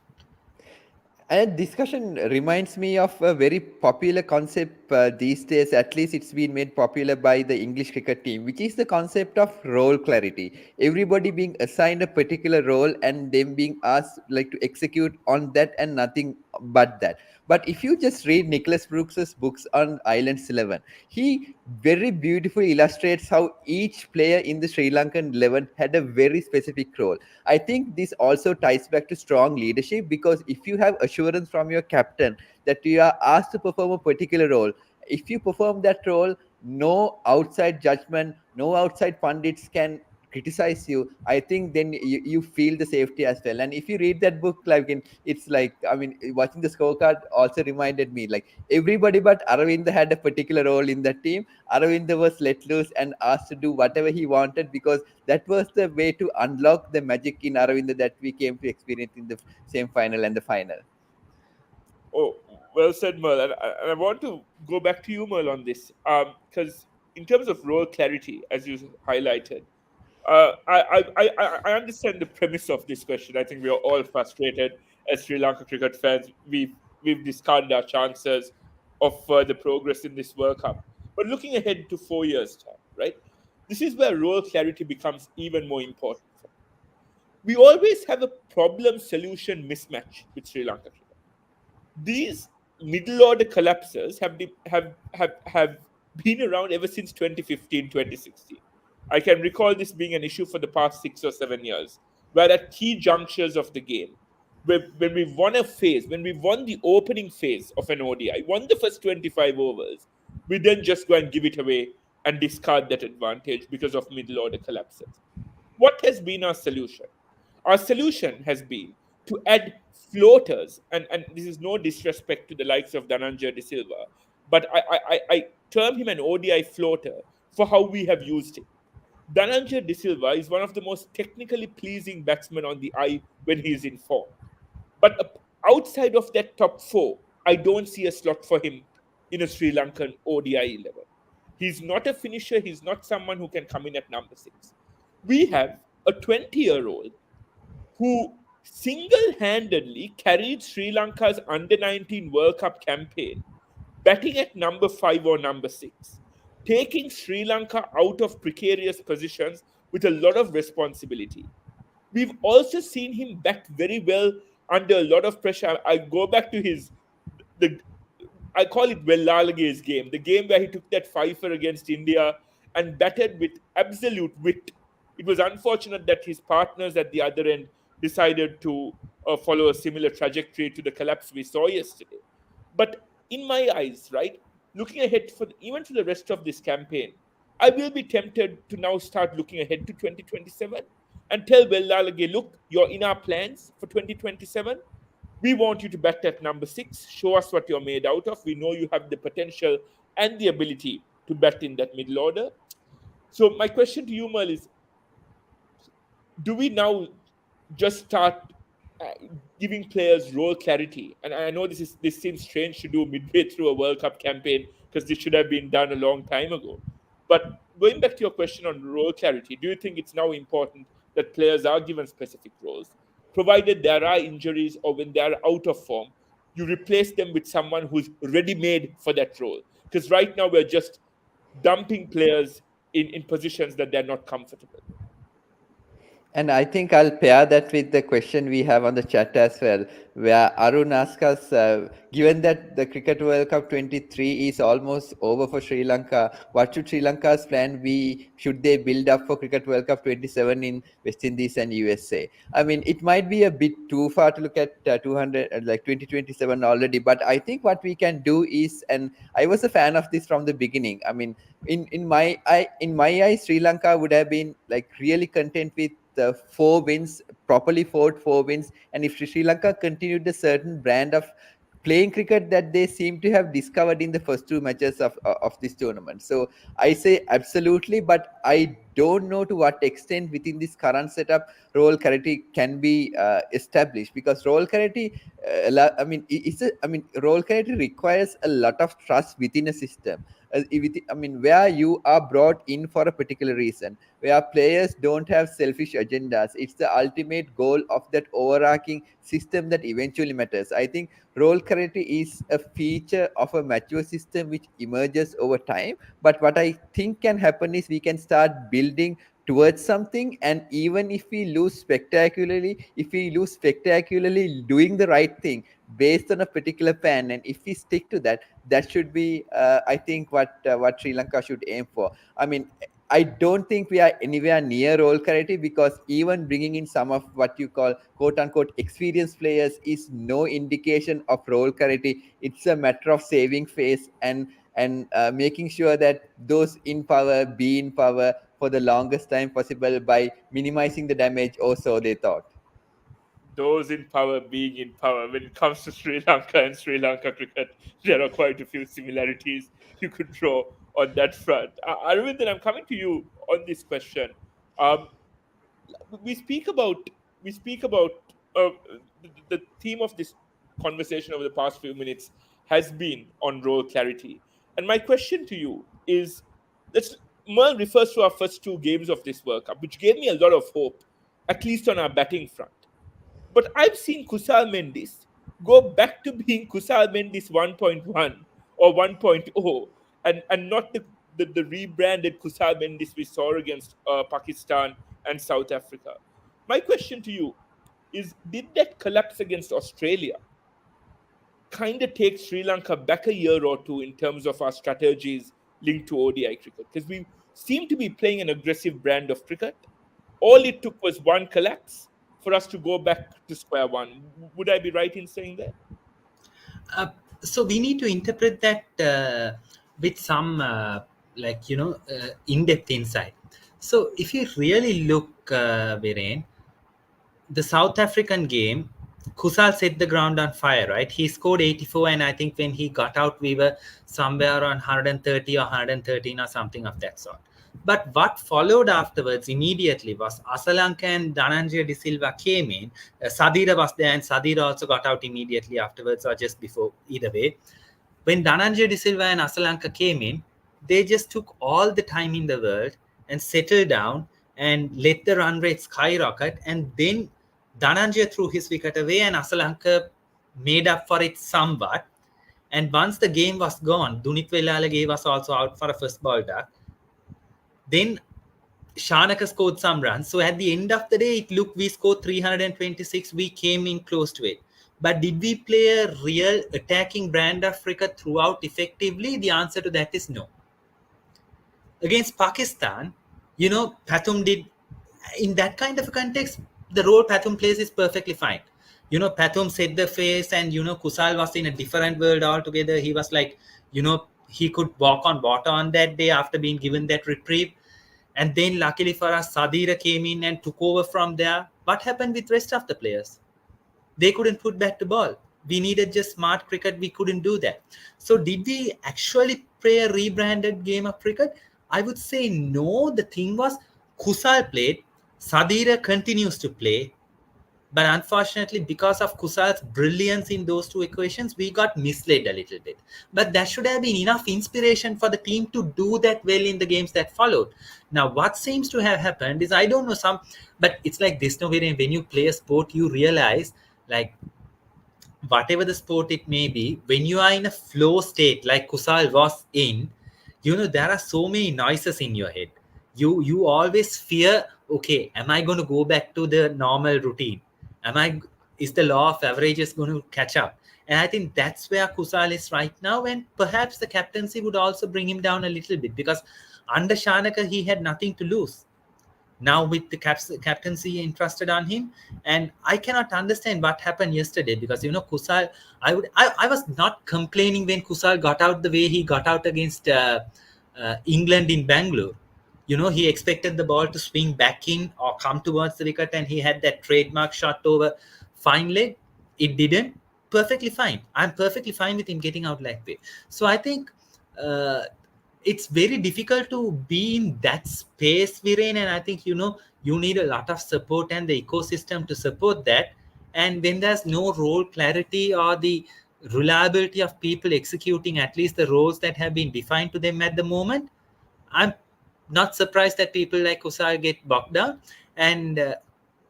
And discussion reminds me of a very popular concept these days. At least it's been made popular by the English cricket team, which is the concept of role clarity. Everybody being assigned a particular role and them being asked like to execute on that and nothing but that. But if you just read Nicholas Brooks's books on Islands 11, he very beautifully illustrates how each player in the Sri Lankan 11 had a very specific role. I think this also ties back to strong leadership, because if you have assurance from your captain that you are asked to perform a particular role, if you perform that role, no outside judgment, no outside pundits can criticize you. I think then you feel the safety as well. And if you read that book, like it's like, I mean, watching the scorecard also reminded me like everybody but Aravinda had a particular role in the team. Aravinda was let loose and asked to do whatever he wanted, because that was the way to unlock the magic in Aravinda that we came to experience in the same final and the final.
Oh, well said, Merle. And I want to go back to you, Merle, on this. Because in terms of role clarity, as you highlighted, I understand the premise of this question. I think we are all frustrated as Sri Lanka cricket fans. We've discarded our chances of further progress in this World Cup. But looking ahead to 4 years' time, right? This is where role clarity becomes even more important. We always have a problem-solution mismatch with Sri Lanka cricket. These middle order collapses have been around ever since 2015, 2016. I can recall this being an issue for the past 6 or 7 years, where at key junctures of the game, when we won a phase, when we won the opening phase of an ODI, won the first 25 overs, we then just go and give it away and discard that advantage because of middle order collapses. What has been our solution? Our solution has been to add floaters, and this is no disrespect to the likes of Dhananjay De Silva, but I term him an ODI floater for how we have used him. Dhananjay De Silva is one of the most technically pleasing batsmen on the eye when he is in form. But outside of that top 4, I don't see a slot for him in a Sri Lankan ODI 11. He's not a finisher. He's not someone who can come in at number 6. We have a 20-year-old who single-handedly carried Sri Lanka's under-19 World Cup campaign, batting at number 5 or number 6, taking Sri Lanka out of precarious positions with a lot of responsibility. We've also seen him bat very well under a lot of pressure. I go back to the I call it Vellalage's game, the game where he took that fifer against India and batted with absolute wit. It was unfortunate that his partners at the other end decided to follow a similar trajectory to the collapse we saw yesterday. But in my eyes, right, looking ahead even for the rest of this campaign, I will be tempted to now start looking ahead to 2027 and tell Vellalage, look, you're in our plans for 2027. We want you to bat at number 6. Show us what you're made out of. We know you have the potential and the ability to bat in that middle order. So my question to you, Merle, is do we now just start uh, giving players role clarity? And I know this seems strange to do midway through a World Cup campaign because this should have been done a long time ago. But going back to your question on role clarity, do you think it's now important that players are given specific roles, provided there are injuries or when they are out of form, you replace them with someone who's ready made for that role? Because right now we're just dumping players in positions that they're not comfortable.
And I think I'll pair that with the question we have on the chat as well, where Arun asks us, given that the Cricket World Cup 23 is almost over for Sri Lanka, what should Sri Lanka's plan be? Should they build up for Cricket World Cup 27 in West Indies and USA? I mean, it might be a bit too far to look at 200, like 2027 already, but I think what we can do is, and I was a fan of this from the beginning. I mean, in my eyes, Sri Lanka would have been like really content with the 4 wins, properly fought 4 wins. And if Sri Lanka continued a certain brand of playing cricket that they seem to have discovered in the first 2 matches of this tournament. So I say absolutely, but I don't know to what extent within this current setup role clarity can be established, because role clarity, role clarity requires a lot of trust within a system. Where you are brought in for a particular reason, where players don't have selfish agendas. It's the ultimate goal of that overarching system that eventually matters. I think role clarity is a feature of a mature system which emerges over time. But what I think can happen is we can start building towards something, and even if we lose spectacularly, doing the right thing based on a particular plan, and if we stick to that, that should be I think what Sri Lanka should aim for. I mean, I don't think we are anywhere near role clarity, because even bringing in some of what you call quote unquote experienced players is no indication of role clarity. It's a matter of saving face and making sure that those in power be in power for the longest time possible by minimizing the damage, or so they thought.
Those in power being in power. When it comes to Sri Lanka and Sri Lanka cricket, there are quite a few similarities you could draw on that front. Aravinthan, I'm coming to you on this question. Um, we speak about we speak about the theme of this conversation over the past few minutes has been on role clarity, and my question to you is: let's Merle refers to our first 2 games of this World Cup, which gave me a lot of hope, at least on our batting front. But I've seen Kusal Mendis go back to being Kusal Mendis 1.1 or 1.0, and not the rebranded Kusal Mendis we saw against Pakistan and South Africa. My question to you is, did that collapse against Australia kind of take Sri Lanka back a year or two in terms of our strategies linked to ODI cricket? Because we seem to be playing an aggressive brand of cricket. All it took was one collapse for us to go back to square one. Would I be right in saying that?
So we need to interpret that with some in-depth insight. So if you really look, Viren, the South African game, Kusal set the ground on fire, right? He scored 84, and I think when he got out, we were somewhere on 130 or 113 or something of that sort. But what followed afterwards immediately was Asalanka and Dhananjaya De Silva came in. Sadira was there, and Sadira also got out immediately afterwards, or just before, either way. When Dhananjaya De Silva and Asalanka came in, they just took all the time in the world and settled down and let the run rate skyrocket. And then Dhananjaya threw his wicket away, and Asalanka made up for it somewhat. And once the game was gone, Dunit Vellalage was also out for a first ball duck. Then Shanaka scored some runs. So at the end of the day, we scored 326. We came in close to it. But did we play a real attacking brand of cricket throughout effectively? The answer to that is no. Against Pakistan, Pathum did, in that kind of a context, the role Pathum plays is perfectly fine. Pathum set the face, and, Kusal was in a different world altogether. He was like, he could walk on water on that day after being given that reprieve. And then luckily for us, Sadira came in and took over from there. What happened with rest of the players? They couldn't put back the ball. We needed just smart cricket. We couldn't do that. So did we actually play a rebranded game of cricket? I would say no. The thing was, Kusal played, Sadira continues to play, but unfortunately, because of Kusal's brilliance in those two equations, we got misled a little bit. But that should have been enough inspiration for the team to do that well in the games that followed. Now, what seems to have happened is, I don't know, but it's like this. No, when you play a sport, you realize, like, whatever the sport it may be, when you are in a flow state like Kusal was in, there are so many noises in your head. You always fear, okay, am I going to go back to the normal routine? Am I Is the law of averages going to catch up? And I think that's where Kusal is right now, and perhaps the captaincy would also bring him down a little bit, because under Shanaka he had nothing to lose. Now with the captaincy entrusted on him, and I cannot understand what happened yesterday, because Kusal, I was not complaining when Kusal got out the way he got out against England in Bangalore. He expected the ball to swing back in or come towards the wicket, and he had that trademark shot over fine leg. It didn't. Perfectly fine. I'm perfectly fine with him getting out like that. So I think uh, it's very difficult to be in that space, Viren, and I think you need a lot of support and the ecosystem to support that. And when there's no role clarity or the reliability of people executing at least the roles that have been defined to them at the moment, I'm not surprised that people like Kusal get bogged down. And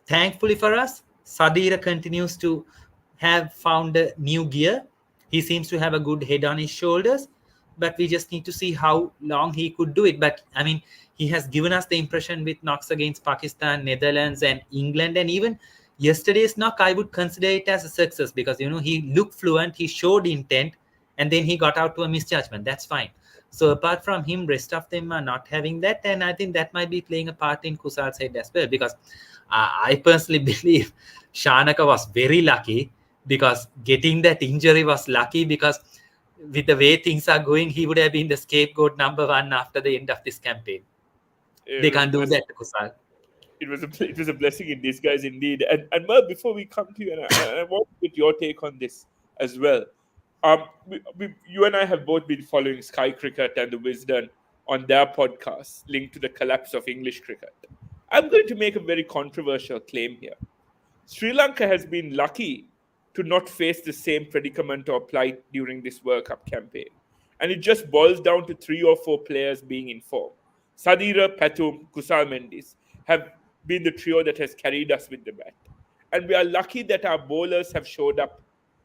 thankfully for us, Sadira continues to have found a new gear. He seems to have a good head on his shoulders, but we just need to see how long he could do it. But I mean, he has given us the impression with knocks against Pakistan, Netherlands, and England, and even yesterday's knock, I would consider it as a success, because he looked fluent, he showed intent, and then he got out to a misjudgment. That's fine. So apart from him, rest of them are not having that, and I think that might be playing a part in Kusal's head as well, because I personally believe Shanaka was very lucky, because getting that injury was lucky, because with the way things are going, he would have been the scapegoat number one after the end of this campaign. They can't do that to Kusal.
It was a blessing in disguise indeed. And Merv, before we come to you, and I want to get your take on this as well. You and I have both been following Sky Cricket and the Wisdom on their podcast linked to the collapse of English cricket. I'm going to make a very controversial claim here. Sri Lanka has been lucky to not face the same predicament or plight during this World Cup campaign. And it just boils down to 3 or 4 players being in form. Sadira, Pathum, Kusal Mendis have been the trio that has carried us with the bat. And we are lucky that our bowlers have showed up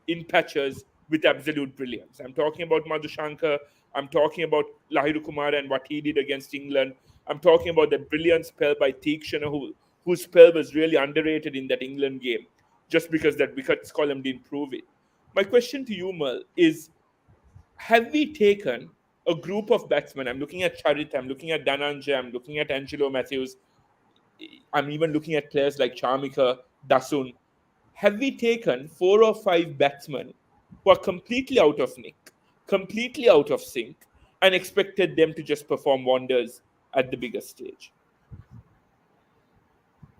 in patches with absolute brilliance. I'm talking about Madhushankar. I'm talking about Lahiru Kumar and what he did against England. I'm talking about the brilliant spell by Theekshana, whose spell was really underrated in that England game, just because that wickets column didn't prove it. My question to you, Merl, is have we taken a group of batsmen? I'm looking at Charit, I'm looking at Dhananjay, I'm looking at Angelo Matthews, I'm even looking at players like Charmika, Dasun. Have we taken 4 or 5 batsmen who are completely out of nick, completely out of sync, and expected them to just perform wonders at the biggest stage?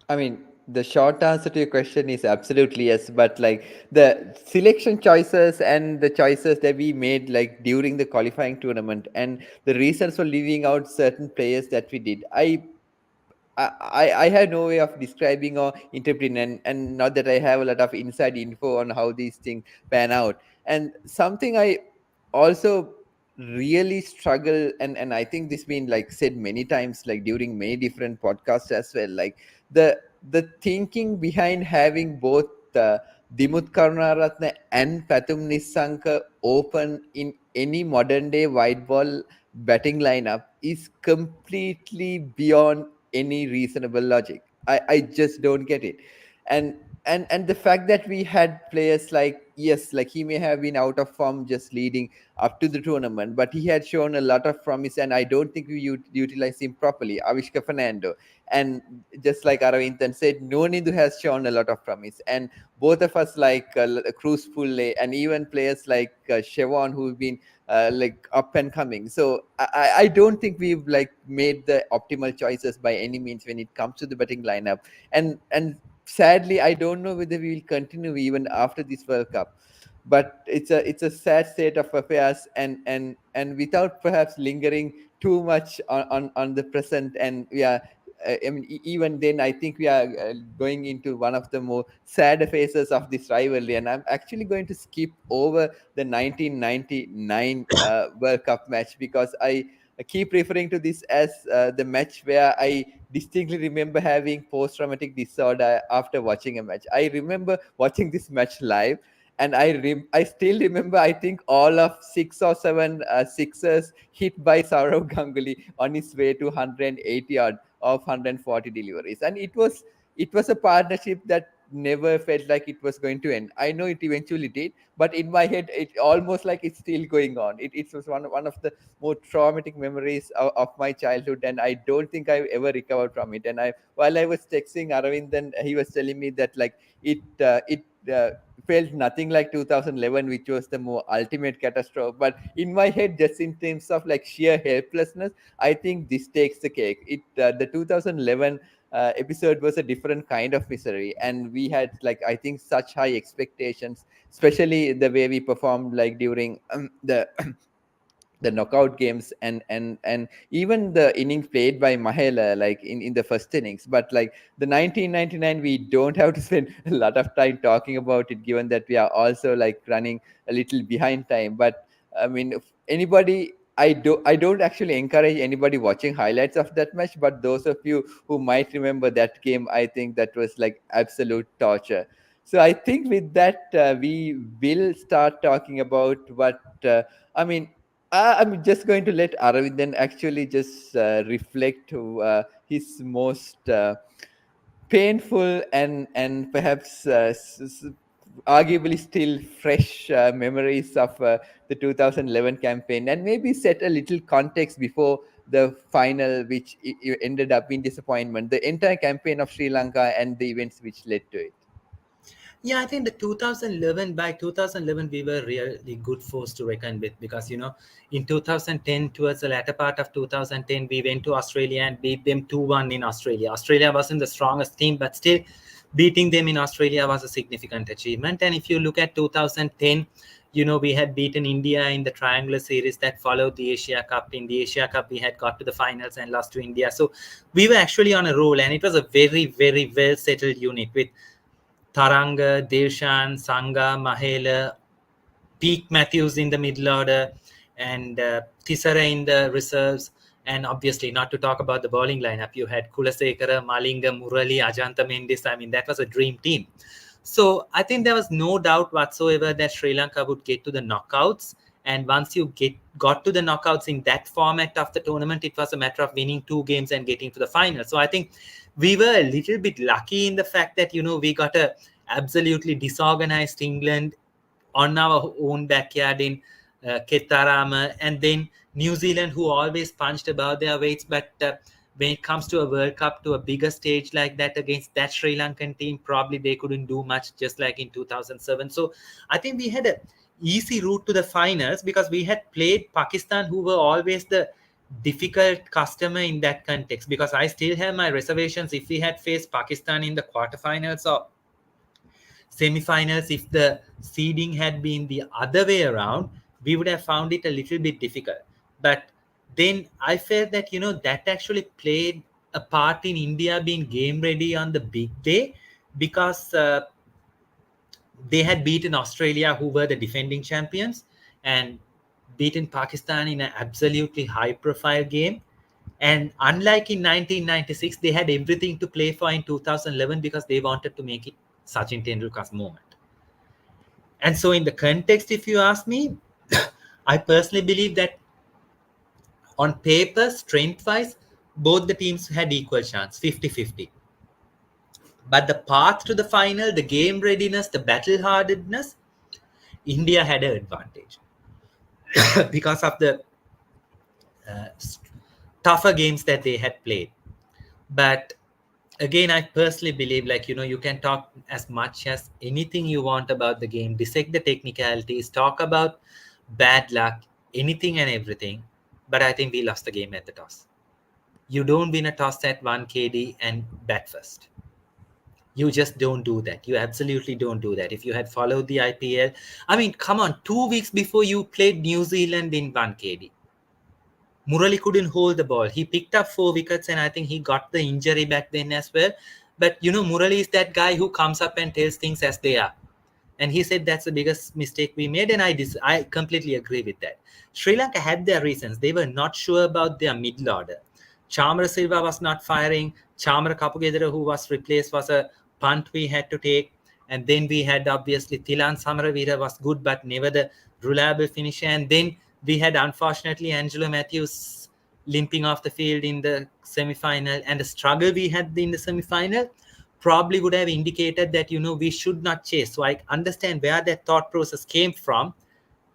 I mean, the short answer to your question is absolutely yes. But like the selection choices and the choices that we made like during the qualifying tournament and the reasons for leaving out certain players that we did, I have no way of describing or interpreting, and not that I have a lot of inside info on how these things pan out. And something I also really struggle, and I think this been like said many times, like during many different podcasts as well, like the thinking behind having both Dimut Karunaratne and Pathum Nissanka open in any modern day white ball batting lineup is completely beyond any reasonable logic. I just don't get it. And the fact that we had players like, yes, like he may have been out of form just leading up to the tournament, but he had shown a lot of promise, and I don't think we utilized him properly. Avishka Fernando, and just like Aravinthan said, Nonindu has shown a lot of promise, and both of us like Cruz Pulle and even players like Chevon who've been like up and coming. So I don't think we've like made the optimal choices by any means when it comes to the batting lineup. And sadly, I don't know whether we will continue even after this World Cup. But it's a sad state of affairs, and without perhaps lingering too much on the present, and we are. I mean, even then, I think we are going into one of the more sad phases of this rivalry, and I'm actually going to skip over the 1999 World Cup match, because I keep referring to this as the match where I distinctly remember having post-traumatic disorder after watching a match. I remember watching this match live, and I still remember, I think, all of 6 or 7 sixers hit by Saurav Ganguly on his way to 180 odd of 140 deliveries, and it was a partnership that never felt like it was going to end. I know it eventually did, but in my head, it almost like it's still going on. It was one of the more traumatic memories of my childhood, and I don't think I've ever recovered from it. And I while I was texting Aravinthan, he was telling me that like it felt nothing like 2011, which was the more ultimate catastrophe. But in my head, just in terms of like sheer helplessness, I think this takes the cake. The 2011 episode was a different kind of misery, and we had, like, I think, such high expectations, especially the way we performed like during the knockout games, and even the innings played by Mahela, like in the first innings. But like the 1999, we don't have to spend a lot of time talking about it, given that we are also like running a little behind time. But I mean, if anybody, I don't actually encourage anybody watching highlights of that match, but those of you who might remember that game, I think that was like absolute torture. So I think with that, we will start talking about what I mean, I'm just going to let Aravindan actually just reflect his most painful and perhaps arguably still fresh memories of the 2011 campaign, and maybe set a little context before the final, which ended up in disappointment. The entire campaign of Sri Lanka and the events which led to it.
Yeah, I think the 2011, by 2011, we were really good force to reckon with, because, in 2010, towards the latter part of 2010, we went to Australia and beat them 2-1 in Australia. Australia wasn't the strongest team, but still beating them in Australia was a significant achievement. And if you look at 2010, we had beaten India in the triangular series that followed the Asia Cup. In the Asia Cup, we had got to the finals and lost to India. So we were actually on a roll, and it was a very, very well settled unit with Taranga, Devshan, Sangha, Mahela, Peak Matthews in the middle order, and Thisara in the reserves. And obviously, not to talk about the bowling lineup, you had Kulasekara, Malinga, Murali, Ajanta Mendis. I mean, that was a dream team. So I think there was no doubt whatsoever that Sri Lanka would get to the knockouts. And once you got to the knockouts in that format of the tournament, it was a matter of winning 2 games and getting to the final. So I think we were a little bit lucky in the fact that, we got a absolutely disorganized England on our own backyard in Kettarama, and then New Zealand, who always punched above their weights. But when it comes to a World Cup, to a bigger stage like that against that Sri Lankan team, probably they couldn't do much, just like in 2007. So I think we had a easy route to the finals, because we had played Pakistan, who were always the difficult customer in that context. Because I still have my reservations if we had faced Pakistan in the quarterfinals or semi-finals. If the seeding had been the other way around, we would have found it a little bit difficult. But then I felt that, that actually played a part in India being game ready on the big day, because they had beaten Australia, who were the defending champions, and beaten Pakistan in an absolutely high profile game. And unlike in 1996, they had everything to play for in 2011, because they wanted to make it Sachin Tendulkar's moment. And so in the context, if you ask me, I personally believe that on paper, strength-wise, both the teams had equal chance, 50-50. But the path to the final, the game readiness, the battle-hardenedness, India had an advantage because of the uh, tougher games that they had played. But again, I personally believe, like, you can talk as much as anything you want about the game, dissect the technicalities, talk about bad luck, anything and everything. But I think we lost the game at the toss. You don't win a toss at 1 KD and bat first. You just don't do that. You absolutely don't do that. If you had followed the IPL, I mean, come on, 2 weeks before you played New Zealand in 1KD, Murali couldn't hold the ball. He picked up 4 wickets, and I think he got the injury back then as well. But Murali is that guy who comes up and tells things as they are. And he said that's the biggest mistake we made, and I completely agree with that. Sri Lanka had their reasons. They were not sure about their middle order. Chamara Silva was not firing. Chamara Kapugedera, who was replaced, was a punt we had to take. And then we had obviously Thilan Samaravira was good, but never the reliable finisher. And then we had, unfortunately, Angelo Matthews limping off the field in the semi-final. And the struggle we had in the semi-final probably would have indicated that, we should not chase. So I understand where that thought process came from,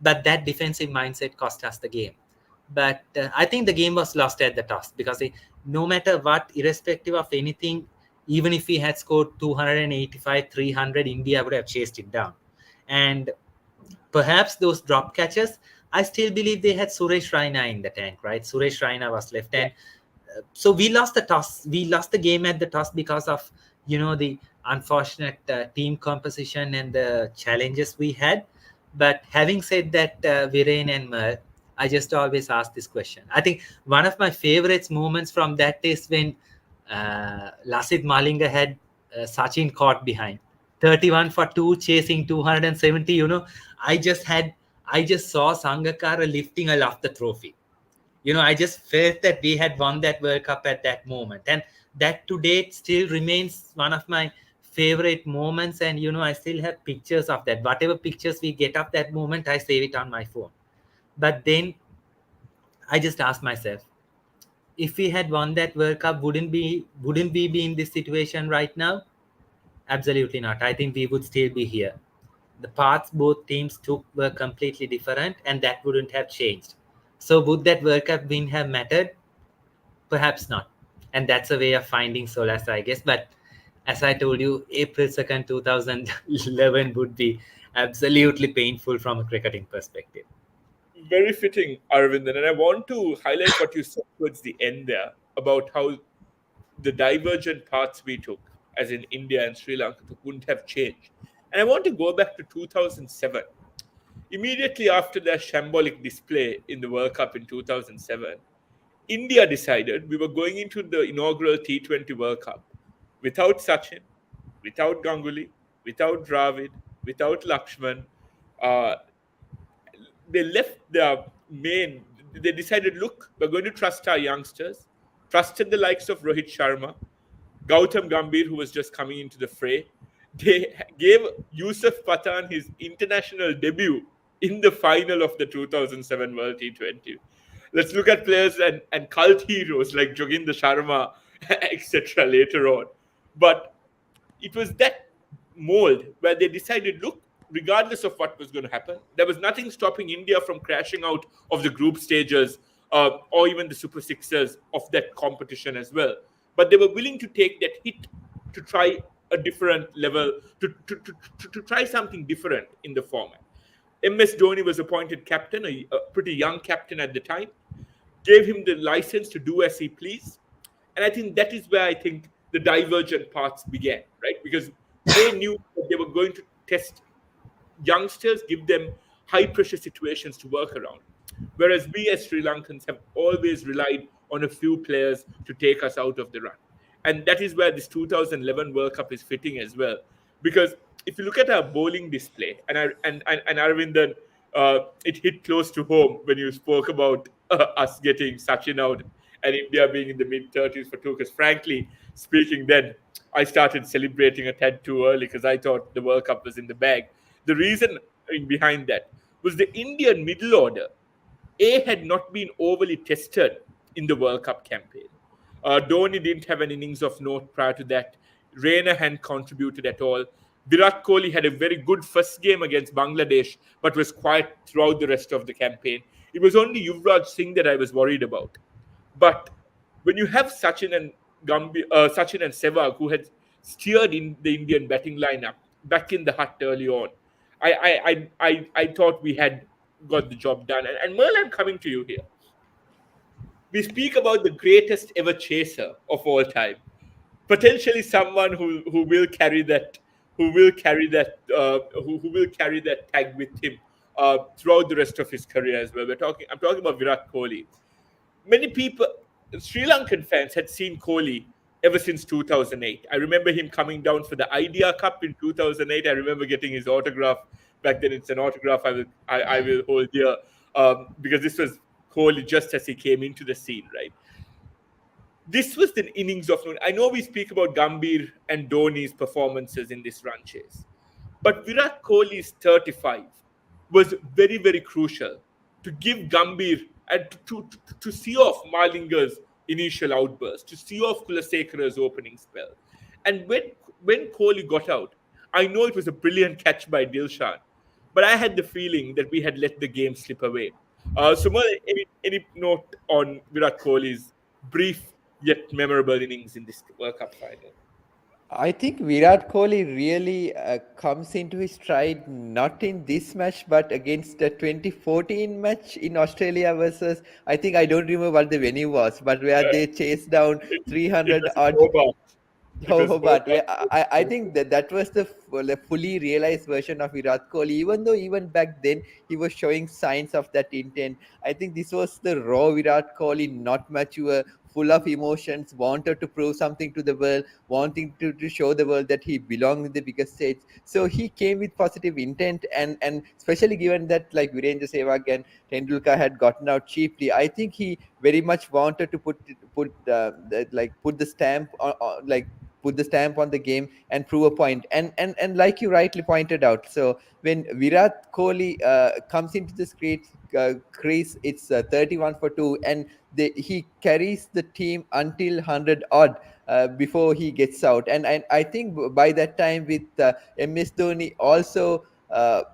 but that defensive mindset cost us the game. But I think the game was lost at the toss, because no matter what, irrespective of anything, even if we had scored 285, 300, India would have chased it down. And perhaps those drop catches, I still believe they had Suresh Raina in the tank, right? Suresh Raina was left. And so we lost the toss. We lost the game at the toss because of, the unfortunate team composition and the challenges we had. But having said that, Viren and Mer, I just always ask this question. I think one of my favorites moments from that is when Lasith Malinga had Sachin caught behind 31 for 2, chasing 270. I just saw Sangakkara lifting aloft the trophy. I just felt that we had won that World Cup at that moment. And that to date still remains one of my favorite moments. And, I still have pictures of that. Whatever pictures we get of that moment, I save it on my phone. But then I just asked myself, if we had won that World Cup, wouldn't we be in this situation right now? Absolutely not. I think we would still be here. The paths both teams took were completely different, and that wouldn't have changed. So would that World Cup win have mattered? Perhaps not. And that's a way of finding solace, I guess. But as I told you, April 2nd, 2011 would be absolutely painful from a cricketing perspective.
Very fitting, Aravinthan. And I want to highlight what you said towards the end there about how the divergent paths we took, as in India and Sri Lanka, wouldn't have changed. And I want to go back to 2007. Immediately after their shambolic display in the World Cup in 2007, India decided we were going into the inaugural T20 World Cup without Sachin, without Ganguly, without Dravid, without Lakshman. They left their main. They decided, look, we're going to trust our youngsters, trusted the likes of Rohit Sharma, Gautam Gambhir, who was just coming into the fray. They gave Yusuf Pathan his international debut in the final of the 2007 World T20. Let's look at players and cult heroes like Joginder Sharma, etc. later on. But it was that mold where they decided, look, regardless of what was going to happen, there was nothing stopping India from crashing out of the group stages or even the Super Sixers of that competition as well. But they were willing to take that hit to try a different level, to try something different in the format. MS Dhoni was appointed captain, a pretty young captain at the time, gave him the license to do as he pleased. And I think that is where I think the divergent paths began, right? Because they knew that they were going to test youngsters, give them high pressure situations to work around. Whereas we as Sri Lankans have always relied on a few players to take us out of the run. And that is where this 2011 World Cup is fitting as well. Because if you look at our bowling display, and Aravindan, it hit close to home when you spoke about us getting Sachin out and India being in the mid-30s for two. Because frankly speaking, then I started celebrating a tad too early because I thought the World Cup was in the bag. The reason behind that was the Indian middle order, had not been overly tested in the World Cup campaign. Dhoni didn't have an innings of note prior to that. Raina hadn't contributed at all. Virat Kohli had a very good first game against Bangladesh, but was quiet throughout the rest of the campaign. It was only Yuvraj Singh that I was worried about. But when you have Sachin and Sehwag, who had steered in the Indian batting lineup back in the hut early on, I thought we had got the job done. And Merle, I'm coming to you here. We speak about the greatest ever chaser of all time. potentially someone who will carry that who will carry that tag with him throughout the rest of his career as well. I'm talking about Virat Kohli. Many people, Sri Lankan fans, had seen Kohli ever since 2008. I remember him coming down for the Idea Cup in 2008. I remember getting his autograph back then. It's an autograph I will hold here, because this was Kohli just as he came into the scene, right? This was the innings of. I know we speak about Gambhir and Dhoni's performances in this run chase, but Virat Kohli's 35 was very, very crucial to give Gambhir and to see off Malinga's initial outburst, to see off Kulasekara's opening spell. And when Kohli got out, I know it was a brilliant catch by Dilshan, but I had the feeling that we had let the game slip away. So, any note on Virat Kohli's brief yet memorable innings in this World Cup final?
I think Virat Kohli really comes into his stride not in this match, but against the 2014 match in Australia versus, I think I don't remember what the venue was, but where they chased down 300 odd. Oh, but I think that was the fully realized version of Virat Kohli. Even though even back then he was showing signs of that intent, I think this was the raw Virat Kohli, not mature, full of emotions, wanted to prove something to the world, wanting to show the world that he belonged in the biggest stage. So he came with positive intent, and especially given that like Virendra Sehwag and Tendulkar had gotten out cheaply, I think he very much wanted to put the stamp on like put the stamp on the game and prove a point. And like you rightly pointed out, so when Virat Kohli comes into the crease, it's 31 for 2, and he carries the team until 100 odd before he gets out. And I think by that time with MS Dhoni also. I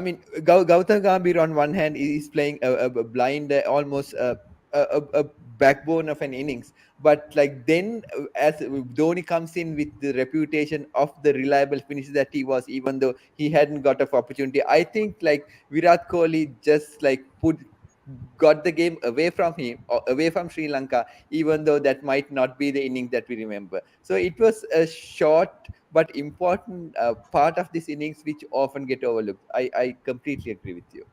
mean, Gautam Gambhir on one hand is playing a blind, almost a backbone of an innings. But like then, as Dhoni comes in with the reputation of the reliable finish that he was, even though he hadn't got of opportunity, I think like Virat Kohli just like got the game away from him, or away from Sri Lanka, even though that might not be the inning that we remember. So it was a short but important part of this innings which often get overlooked. I completely agree with you.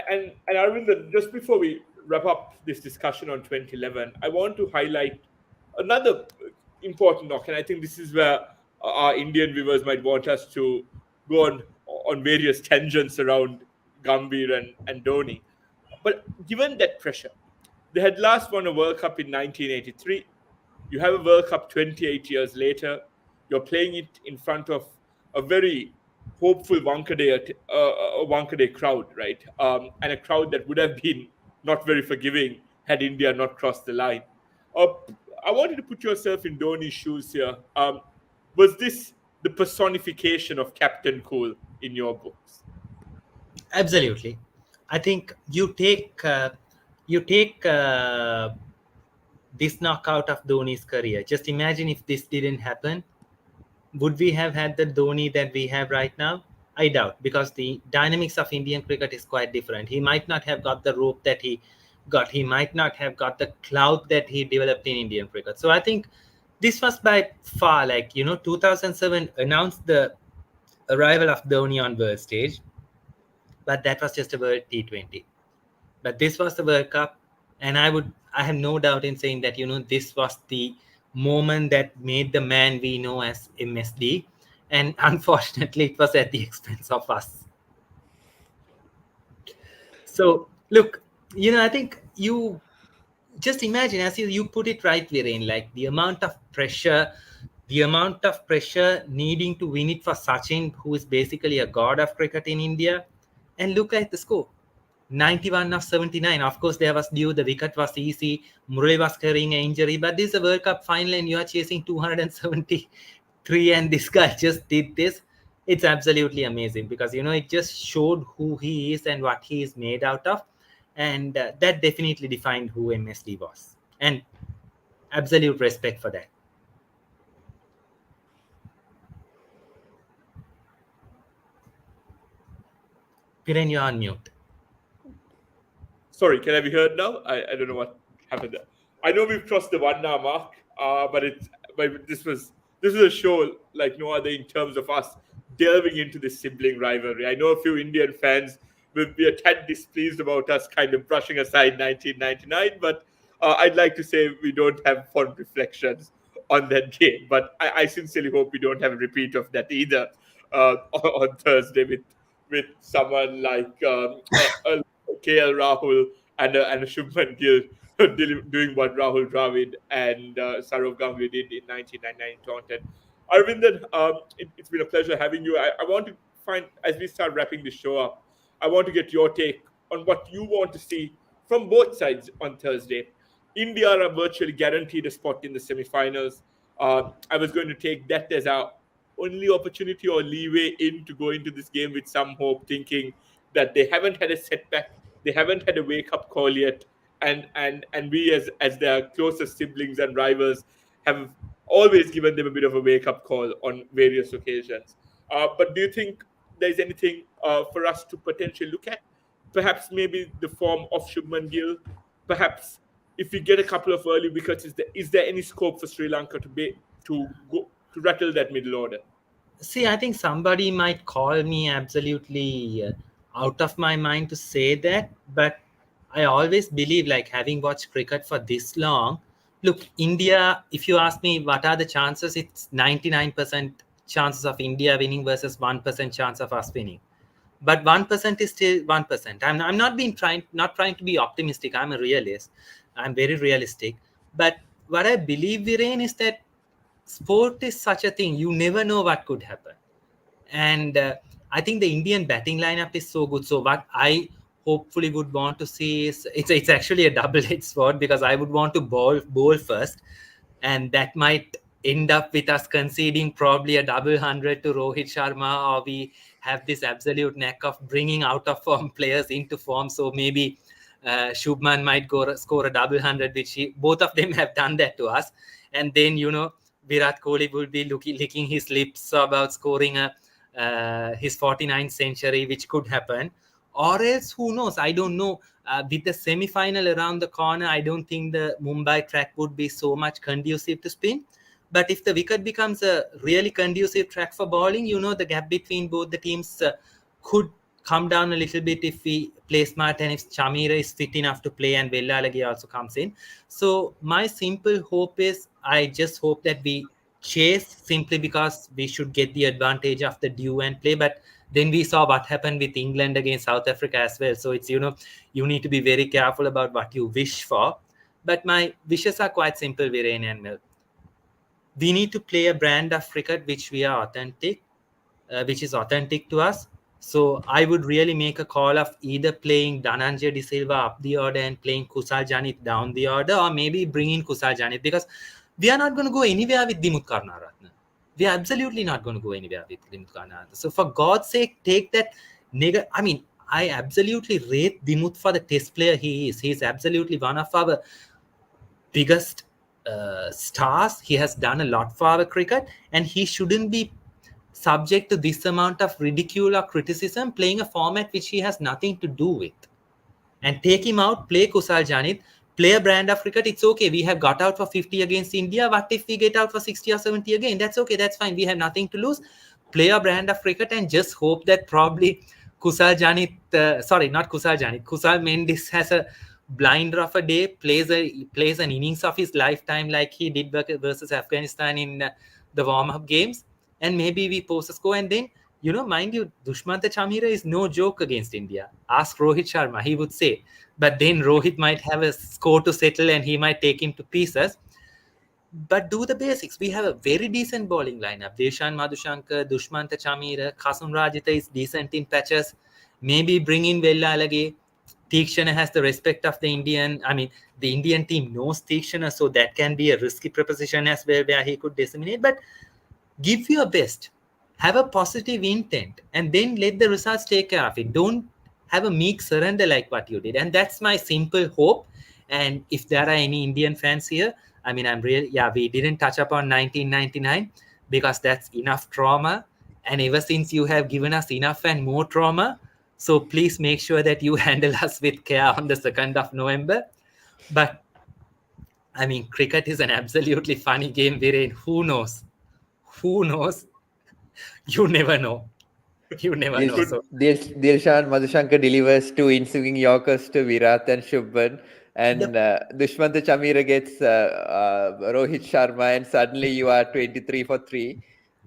And Arvind, just before we wrap up this discussion on 2011, I want to highlight another important knock, and I think this is where our Indian viewers might want us to go on various tangents around Gambhir and Dhoni. But given that pressure, they had last won a World Cup in 1983. You have a World Cup 28 years later. You're playing it in front of a very hopeful Wankhede crowd, right? And a crowd that would have been not very forgiving had India not crossed the line. Uh, I wanted to put yourself in Dhoni's shoes here. Was this the personification of Captain Cool in your books?
Absolutely. I think you take this knockout of Dhoni's career. Just imagine if this didn't happen, would we have had the Dhoni that we have right now? I doubt, because the dynamics of Indian cricket is quite different. He might not have got the rope that he got. He might not have got the clout that he developed in Indian cricket. So I think this was by far, 2007 announced the arrival of Dhoni on world stage, but that was just a World T20. But this was the World Cup, and I have no doubt in saying that this was the moment that made the man we know as MSD, and unfortunately, it was at the expense of us. So look, I think you just imagine, as you put it right, Viren, like the amount of pressure needing to win it for Sachin, who is basically a god of cricket in India, and look at the score. 91 of 79. Of course, there was due. The wicket was easy. Murali was carrying an injury. But this is a World Cup final and you are chasing 273 and this guy just did this. It's absolutely amazing because, it just showed who he is and what he is made out of. And that definitely defined who MSD was. And absolute respect for that. Piran, you're on mute.
Sorry, can I be heard now? I don't know what happened there. I know we've crossed the 1 hour mark, but this was a show like no other in terms of us delving into this sibling rivalry. I know a few Indian fans will be a tad displeased about us kind of brushing aside 1999, but I'd like to say we don't have fond reflections on that game. But I sincerely hope we don't have a repeat of that either on Thursday with someone like KL Rahul and a Shubman Gill doing what Rahul Dravid and Saurav Ganguly did in 1999 in Taunton. Arvindan, it's been a pleasure having you. I want to find, as we start wrapping this show up, I want to get your take on what you want to see from both sides on Thursday. India are virtually guaranteed a spot in the semi-finals. I was going to take that as our only opportunity or leeway in to go into this game with some hope, thinking that they haven't had a setback, they haven't had a wake-up call yet, and we as their closest siblings and rivals have always given them a bit of a wake-up call on various occasions. But do you think there's anything for us to potentially look at? Perhaps maybe the form of Shubman Gill. Perhaps if we get a couple of early wickets, is there any scope for Sri Lanka to rattle that middle order?
See, I think somebody might call me absolutely out of my mind to say that, but I always believe, like, having watched cricket for this long, look, India, if you ask me what are the chances, it's 99% chances of India winning versus 1% chance of us winning. But 1% is still 1%. I'm not trying to be optimistic. I'm a realist. I'm very realistic. But what I believe, Viren, is that sport is such a thing. You never know what could happen. And I think the Indian batting lineup is so good. So what I hopefully would want to see is it's actually a double-edged sword, because I would want to bowl first, and that might end up with us conceding probably a double hundred to Rohit Sharma, or we have this absolute knack of bringing out of form players into form. So maybe Shubman might score a double hundred, which both of them have done that to us. And then, Virat Kohli will be licking his lips about scoring his 49th century, which could happen. Or else, who knows? I don't know. With the semi-final around the corner, I don't think the Mumbai track would be so much conducive to spin. But if the wicket becomes a really conducive track for bowling, the gap between both the teams could come down a little bit if we play smart and if Chamira is fit enough to play and Vellalagi also comes in. So my simple hope is, I just hope that we chase, simply because we should get the advantage of the dew and play. But then we saw what happened with England against South Africa as well. So it's, you need to be very careful about what you wish for. But my wishes are quite simple, Viren and Mil. We need to play a brand of cricket which we are authentic, which is authentic to us. So I would really make a call of either playing Dhananjay De Silva up the order and playing Kusal Janit down the order, or maybe bringing Kusal Janit, because we are not going to go anywhere with Dimuth Karunaratne. We are absolutely not going to go anywhere with Dimuth Karunaratne. So for God's sake, take that I absolutely rate Dimuth for the test player he is. He is absolutely one of our biggest stars. He has done a lot for our cricket, and he shouldn't be subject to this amount of ridicule or criticism playing a format which he has nothing to do with. And take him out, play Kusal Janit, play a brand of cricket. It's okay. We have got out for 50 against India. What if we get out for 60 or 70 again? That's okay. That's fine. We have nothing to lose. Play a brand of cricket and just hope that probably Kusal Janit, not Kusal Janit, Kusal Mendis has a blinder of a day, plays an innings of his lifetime like he did versus Afghanistan in the warm-up games, and maybe we post a score. And then, mind you, Dushmanta Chamira is no joke against India. Ask Rohit Sharma, he would say. But then Rohit might have a score to settle and he might take him to pieces. But do the basics. We have a very decent bowling lineup. Deshan Madhushankar, Dushmanta Chamira, Kasum Rajitha is decent in patches. Maybe bring in Vellalagi. Tikshana has the respect of the Indian. The Indian team knows Tikshana, so that can be a risky proposition as well, where he could disseminate. But give your best. Have a positive intent, and then let the results take care of it. Don't have a meek surrender like what you did. And that's my simple hope. And if there are any Indian fans here, we didn't touch upon 1999 because that's enough trauma. And ever since, you have given us enough and more trauma. So please make sure that you handle us with care on the 2nd of November. But I mean, cricket is an absolutely funny game, Viren. Who knows? Who knows? You never know. You never know. So
Dilshan Madhushankar delivers two in-swing Yorkers to Virat and Shubman, and
the
Dushmantha Chamira gets Rohit Sharma, and suddenly you are 23 for 3.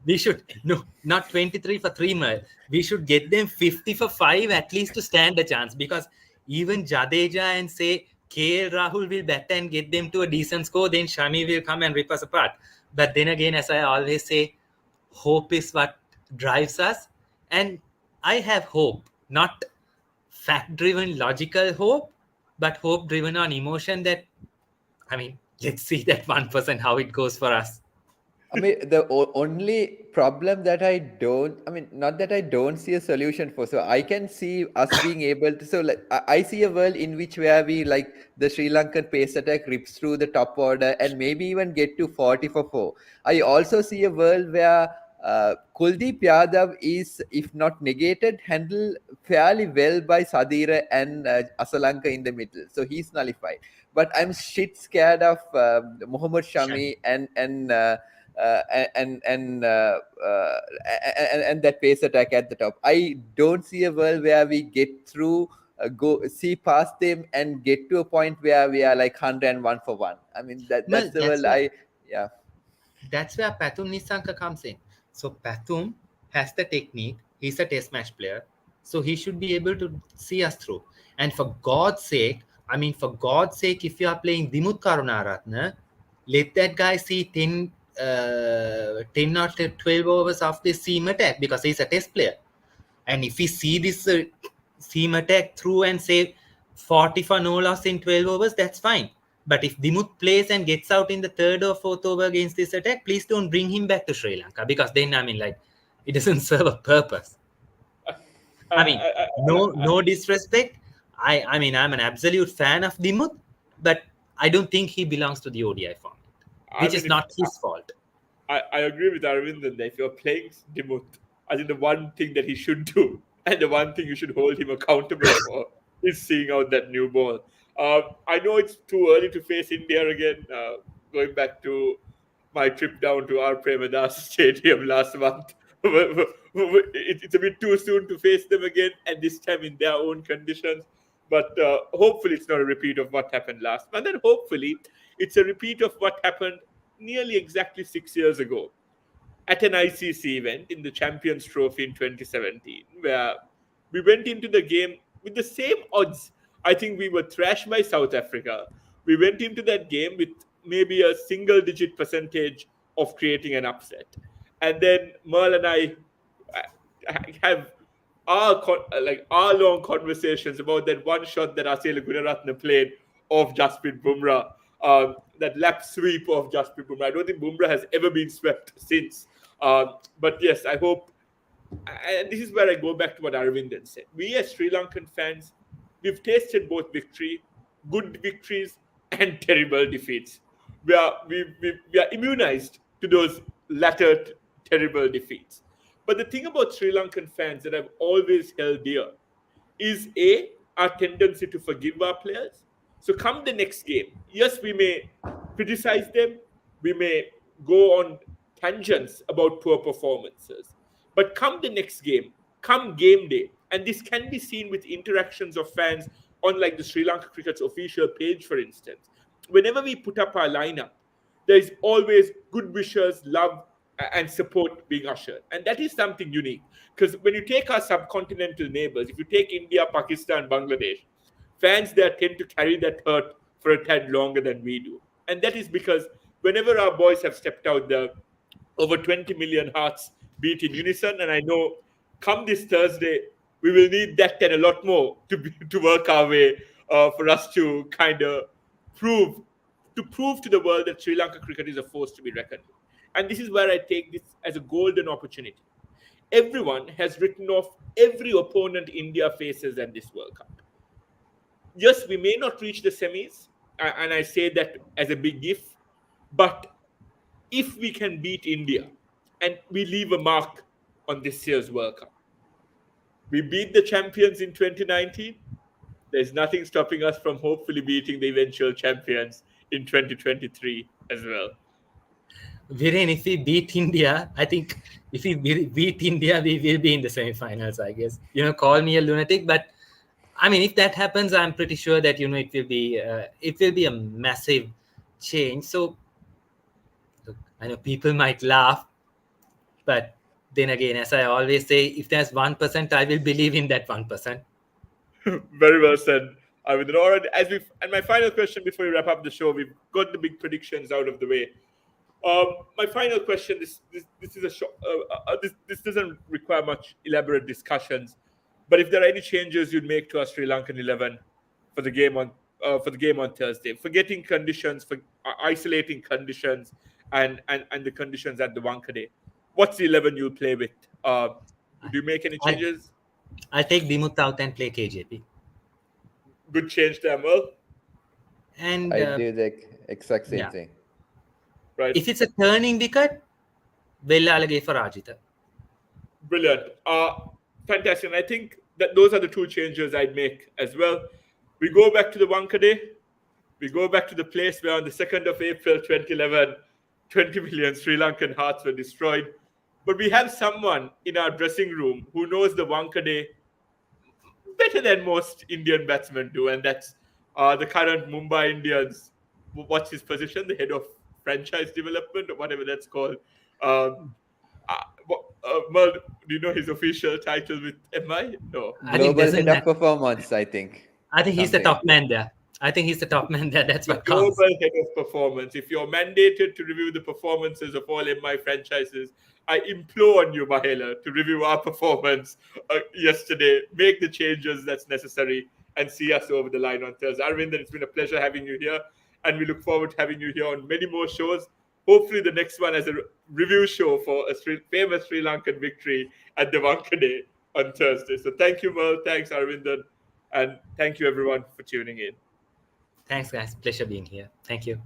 we should no, not 23 for 3 mile. We should get them 50 for 5 at least to stand a chance, because even Jadeja and say KL Rahul will bat and get them to a decent score, then Shami will come and rip us apart. But then again, as I always say, hope is what drives us, and I have hope, not fact driven logical hope, but hope driven on emotion. That, I mean, let's see that 1% how it goes for us.
I mean, the only problem that not that I don't see a solution for. So I can see us being able to. So like, I see a world in which where we like the Sri Lankan pace attack rips through the top order and maybe even get to 40 for 4. I also see a world where Kuldeep Yadav is, if not negated, handled fairly well by Sadira and Asalanka in the middle. So he's nullified. But I'm shit scared of Mohammad Shami uh, and and uh, uh, and that pace attack at the top. I don't see a world where we get through, go see past them and get to a point where we are like 101 for 1. I mean
Well,
that's the world. Yeah.
that's where Pathum Nisanka comes in. So Pathum has the technique. He's a test match player. So he should be able to see us through. And for God's sake, for God's sake, if you are playing Dimut Karunaratne, let that guy see 10 or 12 overs of this seam attack, because he's a test player. And if we see this seam attack through and say 40 for no loss in 12 overs, that's fine. But if Dimut plays and gets out in the third or fourth over against this attack, please don't bring him back to Sri Lanka, because then, it doesn't serve a purpose. No disrespect. I'm an absolute fan of Dimut, but I don't think he belongs to the ODI format, which is not his fault.
I agree with Aravinthan that if you're playing Dimut, I think the one thing that he should do and the one thing you should hold him accountable for is seeing out that new ball. I know it's too early to face India again. Going back to my trip down to our Premadas Stadium last month, it's a bit too soon to face them again, and this time in their own conditions. But hopefully, it's not a repeat of what happened last month, and hopefully, it's a repeat of what happened nearly exactly 6 years ago at an ICC event in the Champions Trophy in 2017, where we went into the game with the same odds. I think we were thrashed by South Africa. We went into that game with maybe a single digit percentage of creating an upset. And then Merle and I have our long conversations about that one shot that Asela Gunaratne played of Jasprit Bumrah, that lap sweep of Jasprit Bumrah. I don't think Bumrah has ever been swept since. But yes, I hope, and this is where I go back to what Aravinthan said. We as Sri Lankan fans, we've tasted both victory, good victories, and terrible defeats. We are immunized to those latter terrible defeats. But the thing about Sri Lankan fans that I've always held dear is our tendency to forgive our players. So come the next game, yes, we may criticize them, we may go on tangents about poor performances, but come the next game, come game day, and this can be seen with interactions of fans on like the Sri Lanka Cricket's official page, for instance. Whenever we put up our lineup, there is always good wishes, love, and support being ushered. And that is something unique. Because when you take our subcontinental neighbors, if you take India, Pakistan, Bangladesh, fans there tend to carry that hurt for a tad longer than we do. And that is because whenever our boys have stepped out there, over 20 million hearts beat in unison. And I know come this Thursday, we will need that and a lot more to work our way for us to kind of prove to the world that Sri Lanka cricket is a force to be reckoned with. And this is where I take this as a golden opportunity. Everyone has written off every opponent India faces at this World Cup. Yes, we may not reach the semis, and I say that as a big if, but if we can beat India and we leave a mark on this year's World Cup, we beat the champions in 2019. There's nothing stopping us from hopefully beating the eventual champions in 2023 as well.
Viren, if we beat India, I think if we beat India, we will be in the semi-finals, I guess. Call me a lunatic, but I mean, if that happens, I'm pretty sure that it will be a massive change. So look, I know people might laugh, but then again, as I always say, if there's 1%, I will believe in that 1%.
Very well said. Aravinthan. All right, and my final question before we wrap up the show, we've got the big predictions out of the way. My final question: this is a this doesn't require much elaborate discussions, but if there are any changes you'd make to our Sri Lankan 11 for the game on Thursday, forgetting conditions, for isolating conditions, and the conditions at the Wankhede, what's the 11 you'll play with? Do you make any changes?
I'll take Dimut out and play KJP.
Good change there, Merle.
And
I do the exact same thing.
Right.
If it's a turning wicket, Vellalage for Rajitha.
Brilliant. Fantastic. And I think that those are the two changes I'd make as well. We go back to the Wankhede. We go back to the place where on the 2nd of April 2011, 20 million Sri Lankan hearts were destroyed. But we have someone in our dressing room who knows the Wankhede better than most Indian batsmen do, and that's the current Mumbai Indians. What's his position? The head of franchise development or whatever that's called. Merle, do you know his official title with MI? No.
Global head of performance, I think.
I think he's the top man there. That's what counts.
Global head of performance. If you're mandated to review the performances of all MI franchises, I implore on you, Mahela, to review our performance yesterday, make the changes that's necessary, and see us over the line on Thursday. Aravinthan, it's been a pleasure having you here, and we look forward to having you here on many more shows. Hopefully, the next one as a review show for a famous Sri Lankan victory at the Wankhede on Thursday. So thank you, Merle. Thanks, Aravinthan. And thank you, everyone, for tuning in.
Thanks, guys. Pleasure being here. Thank you.